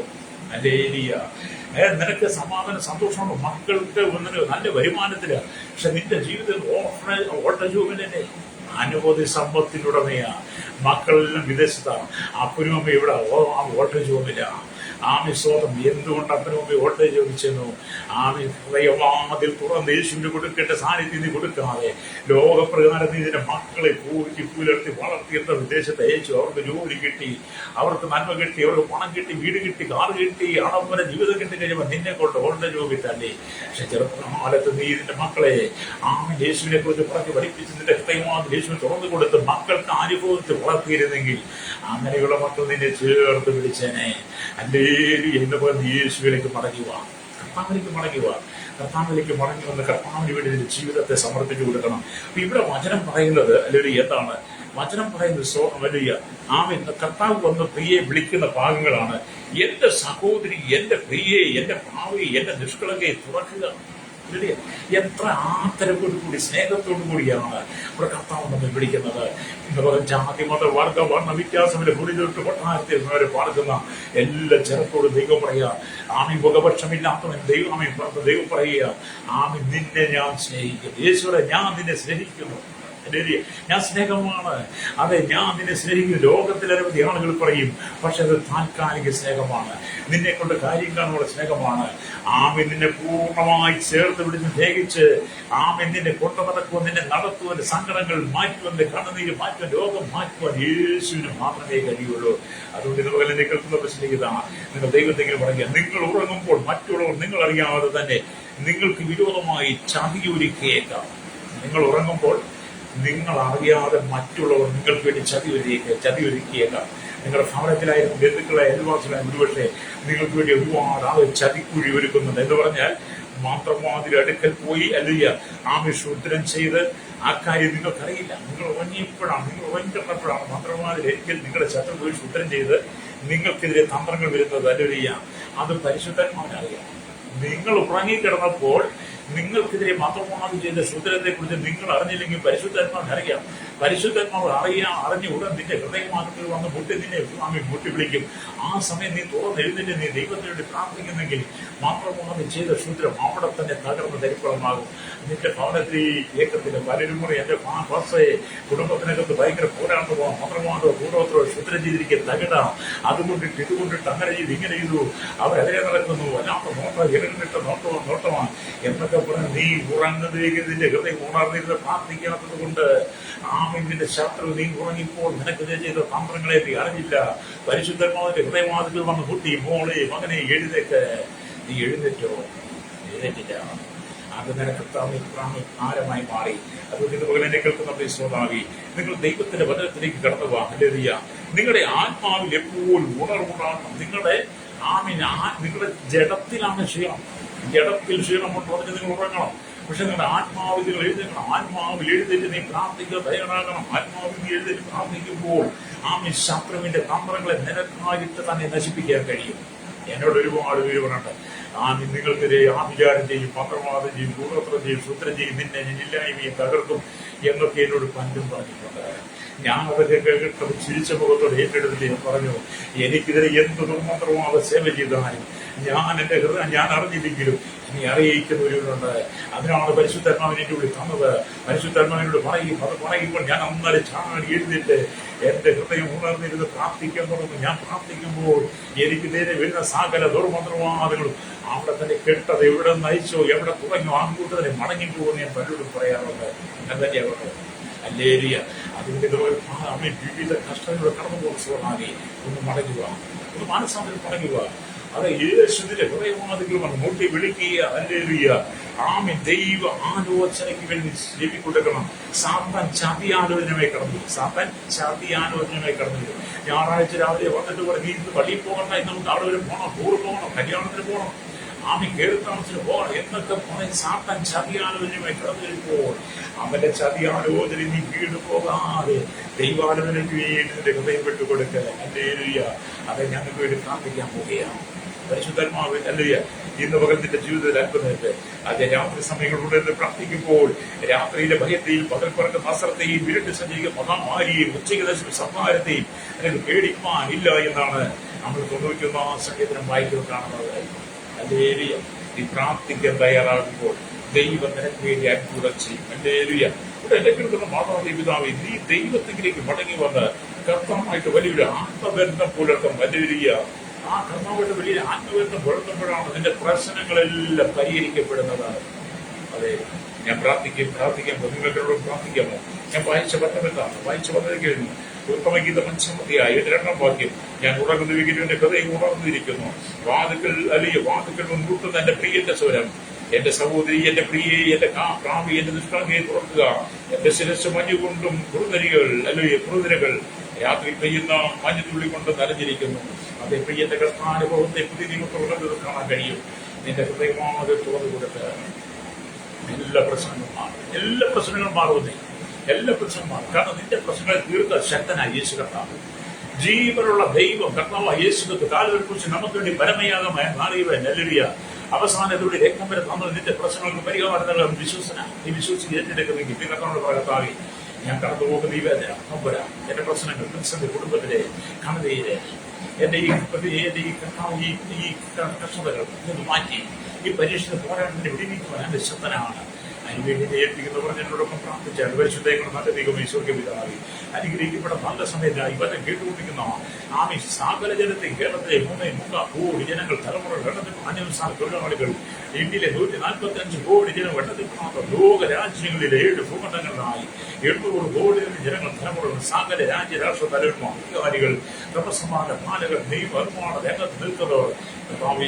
ഹല്ലേലൂയ. നിനക്ക് സമാധാനം, സന്തോഷമുണ്ടോ? മക്കൾക്ക് നല്ല വരുമാനത്തില്, പക്ഷെ നിന്റെ ജീവിതത്തിൽ ഓട്ടജൂബിലെ അനുഭൂതി സമ്പത്തിനുടമയാ. മക്കളെല്ലാം വിദേശത്താണ്, അപ്പനും അമ്മ ഇവിടെ ഓട്ടജൂബില. സ്വന്തം എന്തുകൊണ്ട് അപ്പനും അമ്മ ഓട്ടേ ചോദിച്ചെന്നു? ഹൃദയവാതിൽ തുറന്ന് യേശുവിന് കൊടുക്കേണ്ട സാന്നിധ്യം നീ കൊടുക്കാതെ ലോകപ്രകാരം നീ ഇതിന്റെ മക്കളെ പൂറ്റി പുലർത്തി വളർത്തിയെന്ന വിദേശത്ത് അയച്ചു. അവർക്ക് ജോലി കിട്ടി, അവർക്ക് നന്മ കിട്ടി, അവർക്ക് പണം കിട്ടി, വീട് കിട്ടി, കാർ കിട്ടി, ആഡംബര ജീവിതം കിട്ടി കഴിയുമ്പോൾ നിന്നെ കൊണ്ട് ഓട്ടേ ജോബി തന്നെ. പക്ഷെ ചെറുപ്പകാലത്ത് നീ ഇതിന്റെ മക്കളെ യേശുവിനെ കുറിച്ച് പറഞ്ഞ് പഠിപ്പിച്ച് നിന്റെ ഹൃദയവാതിൽ യേശുവിനെ തുറന്നു കൊടുത്ത് മക്കൾക്ക് അനുഭവത്തിൽ വളർത്തിയിരുന്നെങ്കിൽ അങ്ങനെയുള്ള മക്കൾ നിന്നെ ചേർത്ത് പിടിച്ചേനെ. എന്ന് പറഞ്ഞ് യേശുവിലേക്ക് മടങ്ങുക, കർത്താവിലേക്ക് മടങ്ങുക. കർത്താവിലേക്ക് മടങ്ങി വന്ന് കർത്താവിന് വേണ്ടി നിന്റെ ജീവിതത്തെ സമർപ്പിച്ചു കൊടുക്കണം. അപ്പൊ ഇവിടെ വചനം പറയുന്നത് അല്ലെങ്കിൽ എന്താണ് വചനം പറയുന്നത്? വലിയ കർത്താവ് വന്ന് പ്രിയെ വിളിക്കുന്ന ഭാഗങ്ങളാണ്. എന്റെ സഹോദരി, എന്റെ പ്രിയെ, എന്റെ ഭാവി, എന്റെ നിഷ്കളങ്കയെ തുറക്കുക. എത്ര ആദരവോടു കൂടി സ്നേഹത്തോടു കൂടിയാണ് ഇവിടെ കർത്താവ് നമ്മൾ വിളിക്കുന്നത്. ജാതി മത വർഗ വർണ്ണ വ്യത്യാസമില്ല, മുറിതൊട്ട് കൊട്ടാരത്തിൽ അവരെ പാർക്കുന്ന എല്ലാ ജനത്തോട് ദൈവം പറയുക. മുഖപക്ഷമില്ലാത്തവൻ ദൈവം പറയുക, നിന്നെ ഞാൻ സ്നേഹിക്കുന്നു. യേശുവെ, ഞാൻ നിന്നെ സ്നേഹിക്കുന്നു. ഞാൻ സ്നേഹമാണ്. അതെ, ഞാൻ നിന്നെ സ്നേഹിക്കും. ലോകത്തിൽ അനവധി ആളുകൾ പറയും, പക്ഷെ അത് താൽക്കാലിക സ്നേഹമാണ്. നിന്നെ കൊണ്ട് കാര്യം കാണുന്ന സ്നേഹമാണ്. നിന്നെ പൂർണ്ണമായി ചേർത്ത് പിടിച്ച് സ്നേഹിച്ച് നിന്നെ കൊണ്ടു നടക്കുവാൻ, നിന്നെ നടത്തുവാൻ, സങ്കടങ്ങൾ മാറ്റുവാൻ, കണ്ണുനീര് മാറ്റുവാൻ, രോഗം മാറ്റുവാൻ യേശുവിന് മാത്രമേ കഴിയുള്ളൂ. അതുകൊണ്ട് ഇതുപോലെ എന്നെ കേൾക്കുന്നവർ സ്നേഹിതാണ്, നിങ്ങൾ ദൈവത്തെങ്കിലും പറയുക. നിങ്ങൾ ഉറങ്ങുമ്പോൾ മറ്റുള്ളവർ നിങ്ങൾ അറിയാതെ തന്നെ നിങ്ങൾക്ക് വിരോധമായി ചതിയൊരുക്കിയേക്കാം. നിങ്ങൾ ഉറങ്ങുമ്പോൾ നിങ്ങൾ അറിയാതെ മറ്റുള്ളവർ നിങ്ങൾക്ക് വേണ്ടി ചതിയൊരുക്കിയേക്കാം. നിങ്ങളുടെ ഭവനത്തിലായാലും ബന്ധുക്കളായ അയൽവാസികളായാലും ഒരുപക്ഷെ നിങ്ങൾക്ക് വേണ്ടി ഒരുപാട് ആൾ ചതിക്കുഴി ഒരുക്കുന്നുണ്ട്. എന്ന് പറഞ്ഞാൽ മാത്രം അടുക്കൽ പോയി അല്ലെങ്കിൽ ആമിഷൂത്രം ചെയ്ത് ആ കാര്യം നിങ്ങൾക്കറിയില്ല. നിങ്ങൾ ഉറങ്ങിയപ്പോഴാണ്, നിങ്ങൾ ഉറങ്ങിക്കിടന്നപ്പോഴാണ് മന്ത്രവാദിൽ ഒരിക്കൽ നിങ്ങളുടെ ശത്രു പോയി ശുദ്ധം ചെയ്ത് നിങ്ങൾക്കെതിരെ തന്ത്രങ്ങൾ വരുന്നത്. അല്ലെങ്കിൽ അത് പരിശുദ്ധന്മാരറിയാം. നിങ്ങൾ ഉറങ്ങിക്കിടന്നപ്പോൾ നിങ്ങൾക്കെതിരെ മന്ത്രവാദം ചെയ്ത ശുദ്ധരത്തെ കുറിച്ച് നിങ്ങൾ അറിഞ്ഞില്ലെങ്കിൽ പരിശുദ്ധാത്മാവിന് അറിയാം. പരിശുദ്ധാത്മാവ് അറിഞ്ഞ ഉടൻ നിന്റെ ഹൃദയമാർഗത്തിൽ വന്ന് നിന്നെ സ്വാമി മുട്ടി വിളിക്കും. ആ സമയം നീ തുറന്നെഴുന്നിട്ട് നീ ദൈവത്തിന് വേണ്ടി പ്രാർത്ഥിക്കുന്നെങ്കിൽ മന്ത്രവാദം ചെയ്ത ശുദ്രം അവിടെ തന്നെ തകർന്ന് തരിപ്പളമാകും. നിന്റെ ഭവനത്തിൽ ഏക്കത്തിന് പലരും കൂടെ എന്റെ കുടുംബത്തിനകത്ത് ഭയങ്കര പോരാട്ടമോ മന്ത്രവാദമോ കൂടോത്രോ ശുദ്രം ചെയ്തിരിക്കുക തകിടാം. അതുകൊണ്ടിട്ട് ഇതുകൊണ്ടിട്ട് അങ്ങനെ ചെയ്തു ഇങ്ങനെ ചെയ്തു അവരെതിരെ നടക്കുന്നു, വല്ലാത്ത നോട്ടം ഇരങ്ങിട്ട നോട്ടമാണ് എന്നൊക്കെ പറഞ്ഞ് നീ ഉറങ്ങുന്നതിലേക്ക് നിന്റെ ഹൃദയം ഉണർന്നിരുന്ന് പ്രാർത്ഥിക്കാത്തത് കൊണ്ട് നിന്റെ ശത്രു നീ ഉറങ്ങിപ്പോൾ നിനക്കെതിരെ ചെയ്ത തന്ത്രങ്ങളെ നീ അറിഞ്ഞില്ല. പരിശുദ്ധന്മാരുടെ ഹൃദയവാദികൾ വന്ന് കുട്ടി മോളെ മകനെ എഴുന്നേറ്റ്. നീ എഴുന്നേറ്റോ? എഴുന്നേറ്റില്ല. അത് നിനക്ക് ഭാരമായി മാറി. അതുകൊണ്ട് ഇത് മകനെ കേൾക്കുന്ന പ്രിയസഹോദരീ, നിങ്ങൾ ദൈവത്തിന്റെ വചനത്തിലേക്ക് കടന്നു പോവാ. ഹല്ലേലൂയ. നിങ്ങളുടെ ആത്മാവിൽ എപ്പോഴും ഉണർവുണ്ടാകണം. നിങ്ങളുടെ ജഡത്തിലാണ് ക്ഷീണം. ജഡത്തിൽ ക്ഷീണമുണ്ട് പറഞ്ഞ് നിങ്ങൾ ഉറങ്ങണം. പക്ഷെ നിങ്ങളുടെ ആത്മാവിൽ നിങ്ങൾ എഴുന്നേക്കണം. ആത്മാവിൽ എഴുന്നേറ്റ് നീ പ്രാർത്ഥിക്കുക തയ്യാറാകണം. ആത്മാവിൽ നീ എഴുന്നേറ്റ് പ്രാർത്ഥിക്കുമ്പോൾ ശത്രുവിന്റെ തന്ത്രങ്ങളെ നിനക്കായിട്ട് തന്നെ നശിപ്പിക്കാൻ കഴിയും. എന്നോട് ഒരുപാട് പേര് പറഞ്ഞിട്ട് നിങ്ങൾക്കെതിരെ വിചാരം ചെയ്യും, മന്ത്രവാദം ചെയ്യും, കൂടോത്രം ചെയ്യും, സൂത്രം ചെയ്യും, നിന്നെ ഇല്ലായ്മയും തകർക്കും എന്നൊക്കെ എന്നോട് പലരും പറഞ്ഞിട്ടുണ്ട്. ഞാൻ അതൊക്കെ കേട്ടത് ചിരിച്ച മുഖത്തോട് ഏറ്റെടുത്തിട്ട് ഞാൻ പറഞ്ഞു, എനിക്കെതിരെ എന്ത് ദുർമന്ത്രവാദ സേവ ചെയ്താലും ഞാൻ എന്റെ ഹൃദയം ഞാൻ അറിഞ്ഞില്ലെങ്കിലും നീ അറിയിക്കുന്നവരുണ്ട്. അതിനാണ് പരിശുദ്ധാത്മാവിനെ കൂടി തന്നത്. പരിശുദ്ധാത്മാവിനോട് പറയും. അത് പറയുമ്പോൾ ഞാൻ അന്നേരം ചാടി എഴുതിട്ട് എന്റെ ഹൃദയം ഉണർന്നിരുന്ന് പ്രാർത്ഥിക്കാൻ തുടങ്ങും. ഞാൻ പ്രാർത്ഥിക്കുമ്പോൾ എനിക്ക് നേരെ വരുന്ന സകല ദുർമന്ത്രവാദങ്ങളും അവിടെ തന്നെ കെട്ടത് എവിടെ നയിച്ചോ എവിടെ തുടങ്ങിയോ അങ്ങോട്ട് തന്നെ മടങ്ങിപ്പോകുമെന്ന് ഞാൻ പലരോടും പറയാറുണ്ട്. അങ്ങനെ തന്നെയാവട്ടെ. ഹല്ലേലൂയ. അതിന്റെ വിവിധ കഷ്ടങ്ങളുടെ കടന്നു പോകുന്നതാകെ ഒന്ന് മടങ്ങുക, ഒന്ന് മാനസാന്തരം മടങ്ങുക. അത് യേശുവിന്റെ ഹൃദയവാദികൾ വന്ന് മുട്ടി വിളിക്കുക. ഹല്ലേലൂയ. ദൈവ ആലോചനയ്ക്ക് വേണ്ടി ചെവി കൊടുക്കണം. സാത്താൻ ചതിയാലോചനമായി കടന്നു. ഞായറാഴ്ച രാവിലെ വന്നിട്ട് പറഞ്ഞ് ഇന്ന് പള്ളിയിൽ പോകണ്ട, ഇന്ന് നമുക്ക് അവിടെ വരെ പോകണം, ടൂർ പോകണം, കല്യാണത്തിന് പോകണം, കേറി താമസത്തിന് പോകണം എന്നൊക്കെ പറഞ്ഞ് സാത്താൻ ചതിയാലോചനയുമായി കടന്നു വരുമ്പോൾ അവന്റെ ചതിയാലോചന നീ വീട് പോകാതെ ദൈവാലോചനയ്ക്ക് വേണ്ടി നിന്റെ ഹൃദയം വിട്ടുകൊടുക്കുക. ഹല്ലേലൂയ. അത് ഞങ്ങൾക്ക് വേണ്ടി പ്രാർത്ഥിക്കാൻ പോവുകയാണ്. പരിശുദ്ധാത്മാവ് ഹല്ലേലൂയ ഇന്ന് പകൽ നിന്റെ ജീവിതത്തിൽ അത്ഭുതമുണ്ട്. അത് രാത്രി സമയങ്ങളിലൂടെ പ്രാർത്ഥിക്കുമ്പോൾ രാത്രിയിലെ ഭയത്തെയും പകൽ പറക്കുന്ന അസ്ത്രത്തെയും വിരട്ട് സഞ്ചരിക്കുന്ന മഹാമാരിയെയും ഉച്ചയ്ക്ക് സംഹാരത്തെയും നിനക്ക് പേടിക്കാൻ ഇല്ല എന്നാണ് നമ്മൾ 91 സംഗീതം വായിക്കുന്നത് കാണുന്നത്. ഹല്ലേലൂയ. നീ പ്രാർത്ഥിക്കാൻ തയ്യാറാകുമ്പോൾ ദൈവം നിനക്ക് വേണ്ടി അത്ഭുതം ചെയ്യും. ഹല്ലേലൂയ. ഇവിടെ എന്നെ കേൾക്കുന്ന മാതാവിന്റെ പിതാവേ, നീ ദൈവത്തിലേക്ക് മടങ്ങി വന്ന് കർത്താവായിട്ട് വലിയൊരു ആത്മബന്ധം പുലർത്തും. ഹല്ലേലൂയ. ആ കർത്താവായിട്ട് വലിയ ആത്മബന്ധം പുലർത്തുമ്പോഴാണ് നിന്റെ പ്രശ്നങ്ങളെല്ലാം പരിഹരിക്കപ്പെടുന്നതാണ്. അതെ, ഞാൻ പ്രാർത്ഥിക്കുമ്പോൾ നിങ്ങളോടും പ്രാർത്ഥിക്കാമോ? ഞാൻ വായിച്ച പത്രമെന്താണ്? വായിച്ച പത്രം കഴിഞ്ഞു. ഉത്തമഗീത 5 2 വാക്യം. ഞാൻ ഉറങ്ങുന്ന വികലിന്റെ ഹൃദയം ഉണർന്നിരിക്കുന്നു. വാതുക്കൾ മുൻകൂട്ടുന്ന എന്റെ പ്രിയന്റെ സ്വരം. എന്റെ സഹോദരി, എന്റെ പ്രിയെ, എന്റെ പ്രാവി, എന്റെ നിഷ്കളങ്കയെ തുറക്കുക. എന്റെ ശിരസ് മഞ്ഞുകൊണ്ടും കുറുനിരകൾ രാത്രി പെയ്യുന്ന മഞ്ഞുതുള്ളി കൊണ്ട് നനഞ്ഞിരിക്കുന്നു. അതേ പ്രിയന്റെ കഷ്ടാനുഭവത്തെ പുതിയ നിങ്ങൾക്ക് കാണാൻ കഴിയും. നിന്റെ ഹൃദയമാകെ തുറന്നു കൊടുക്കുക. എല്ലാ പ്രശ്നങ്ങളും മാറുന്നേ. എല്ലാ പ്രശ്നങ്ങളും മാറും. കാരണം നിന്റെ പ്രശ്നങ്ങളെ തീർത്ത ശക്തനായ യേശു കർത്താവ്, ജീവനുള്ള ദൈവം കർത്താവായ യേശുവിന്റെ കാലുകളെ കുറിച്ച് നമുക്ക് വേണ്ടി പരമയാഗമായ മാറിയവൻ. ഹല്ലേലൂയ. അവസാനത്തോടെ രക്തം വരെ നമ്മൾ നിന്റെ പ്രശ്നങ്ങൾക്ക് പരിഹാരം നീ വിശ്വസിച്ച് ഏറ്റെടുക്കുന്നെങ്കിൽ നീ കർത്താവിനോട് കർത്താവേ, ഞാൻ കടന്നു പോകുന്ന ഈ വേദന നമ്പര എന്റെ പ്രശ്നങ്ങൾ എന്റെ കുടുംബത്തിലെ കണതയിലെ എന്റെ ഈ കഷ്ടതകൾ മാറ്റി ഈ പരീക്ഷ പോരാട്ടത്തിന് വിടിവിക്കുവാൻ എന്റെ ശക്തനാണ്. അതിനുവേണ്ടി ഏൽപ്പിക്കുന്ന പറഞ്ഞതിനോടൊപ്പം പ്രാർത്ഥിച്ചാൽ പരിശുദ്ധങ്ങൾ നല്ല ദൈവം ഈശോയ്ക്ക് അനുഗ്രഹിക്കപ്പെട്ട നല്ല സമയത്ത് ഇവരെ കേട്ടുകൊണ്ടിരിക്കുന്ന സകല ജനത്തെ കേരളത്തിലെ 3 കോടി ജനങ്ങൾ തലമുറ വെള്ളത്തിൽ തൊഴിലാളികൾ ഇന്ത്യയിലെ 145 കോടി ജനം വെള്ളത്തിൽ ലോക രാജ്യങ്ങളിലെ 7 ഭൂഖണ്ഡങ്ങളിലായി 800 കോടി ജനങ്ങൾ തലമുറകൾ സകല രാജ്യരാഷ്ട്ര തലവന്മാർ അധികാരികൾ ക്രമസമാന പാലകർ നിയമനിർമ്മാണ രംഗത്ത് നിൽക്കുന്നവർ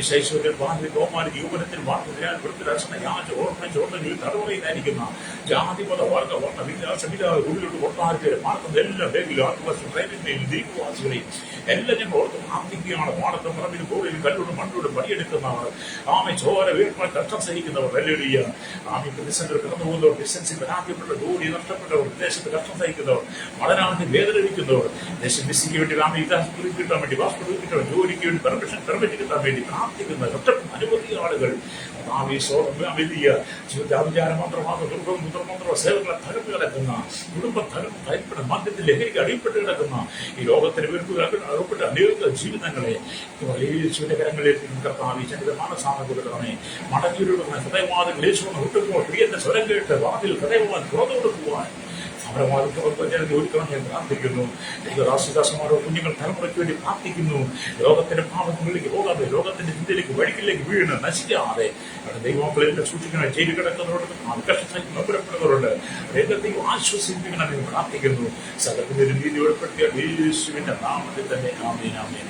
ശൈശവത്തിൽ ബാല്യ കൗമാര യൗവനത്തിൽ വാർത്തതിനാൽ വൃത്തിരക്ഷണ യാച ഓർമ്മ ചോർന്ന തലമുറയിൽ പറയുന്നതായിരിക്കുന്ന ജാതിമത വർഗ വർണ്ണ വിലാസമില്ലാതെ ഉള്ളിലോട്ട് കൊട്ടാരത്തിലെ പാർക്കുന്ന എല്ലാ ബേഗിലും ആദിവാസി പ്രൈവറ്റിനെയും ദ്വീപവാസികളെയും എല്ലാം ഞങ്ങൾ ഓർത്ത് പ്രാർത്ഥിക്കുകയാണ്. പാടത്തും പറമ്പിലും കോറിലും കല്ലോടും മണ്ണോടും പണിയെടുക്കുന്നവർ, ആമെ ചോര വീഴ്പാൻ കഷ്ടം സഹിക്കുന്നവർ, വെല്ലുവിളിയ ആമി പ്രതിസന്ധി കടന്നു പോകുന്നവർ, ബിസിനസ്സിൽ പരാജയപ്പെട്ട ജോലി നഷ്ടപ്പെട്ടവർ, വിദേശത്ത് കഷ്ടം സഹിക്കുന്നവർ, പഠനാనికి വേദനിക്കുന്നവർ, ദേശം വിസിക്ക് വേണ്ടി ആമി വിദ്യാഭ്യാസം കിട്ടാൻ വേണ്ടി പാസ്പോർട്ട് കിട്ടാൻ ജോലിക്ക് വേണ്ടി പെർമിറ്റ് കിട്ടാൻ വേണ്ടി പ്രാർത്ഥിക്കുന്ന കഷ്ടപ്പെടുന്ന അനവധി ആളുകൾ വലിയ ജീവിതാചാരം മാത്രമാണ് മുദ്രമന്ത്രോ സേവകളെ തകർന്നു കിടക്കുന്ന, കുടുംബം തകർന്ന് ഭയപ്പെടുന്ന, മദ്യത്തിൽ ലഹരിക്ക് അടിപ്പെട്ട് കിടക്കുന്ന ഈ ലോകത്തിന് അകപ്പെട്ട അനേക ജീവിതങ്ങളെ യേശുവിന്റെ കരങ്ങളിൽ കർത്താവ് ചരിത മാനസാമ കൊടുക്കണമേ. മടങ്ങിയൊരുക്കുന്ന ഹൃദയവാദങ്ങൾ യേശുവിനെ വിട്ടുമ്പോൾ പ്രിയന്റെ സ്വരം കേട്ട് വാതിൽ ഹൃദയവാൻ തുറന്നു കൊടുക്കുവാൻ ഒരുക്കണം ഞാൻ പ്രാർത്ഥിക്കുന്നു. ദൈവദാസദാസന്മാരോ കുഞ്ഞുങ്ങൾ തലമുറയ്ക്ക് വേണ്ടി പ്രാർത്ഥിക്കുന്നു. ലോകത്തിന്റെ പാപങ്ങളിലേക്ക് പോകാതെ, ലോകത്തിന്റെ ചിന്തയിലേക്ക് വഴിക്കിലേക്ക് വീണ് നശിക്കാതെ ദൈവമക്കളെല്ലാം സൂക്ഷിക്കണം. ജയിലിൽ കിടക്കുന്നവരോട് കഷ്ടപ്പെടുന്നവരുണ്ട്, ദൈവം ആശ്വസിപ്പിക്കണം എന്ന് പ്രാർത്ഥിക്കുന്നു. സകലത്തിന്റെ നീതി ഉൾപ്പെടുത്തിയ യേശുവിന്റെ നാമത്തിൽ തന്നെ ആമേൻ ആമേൻ.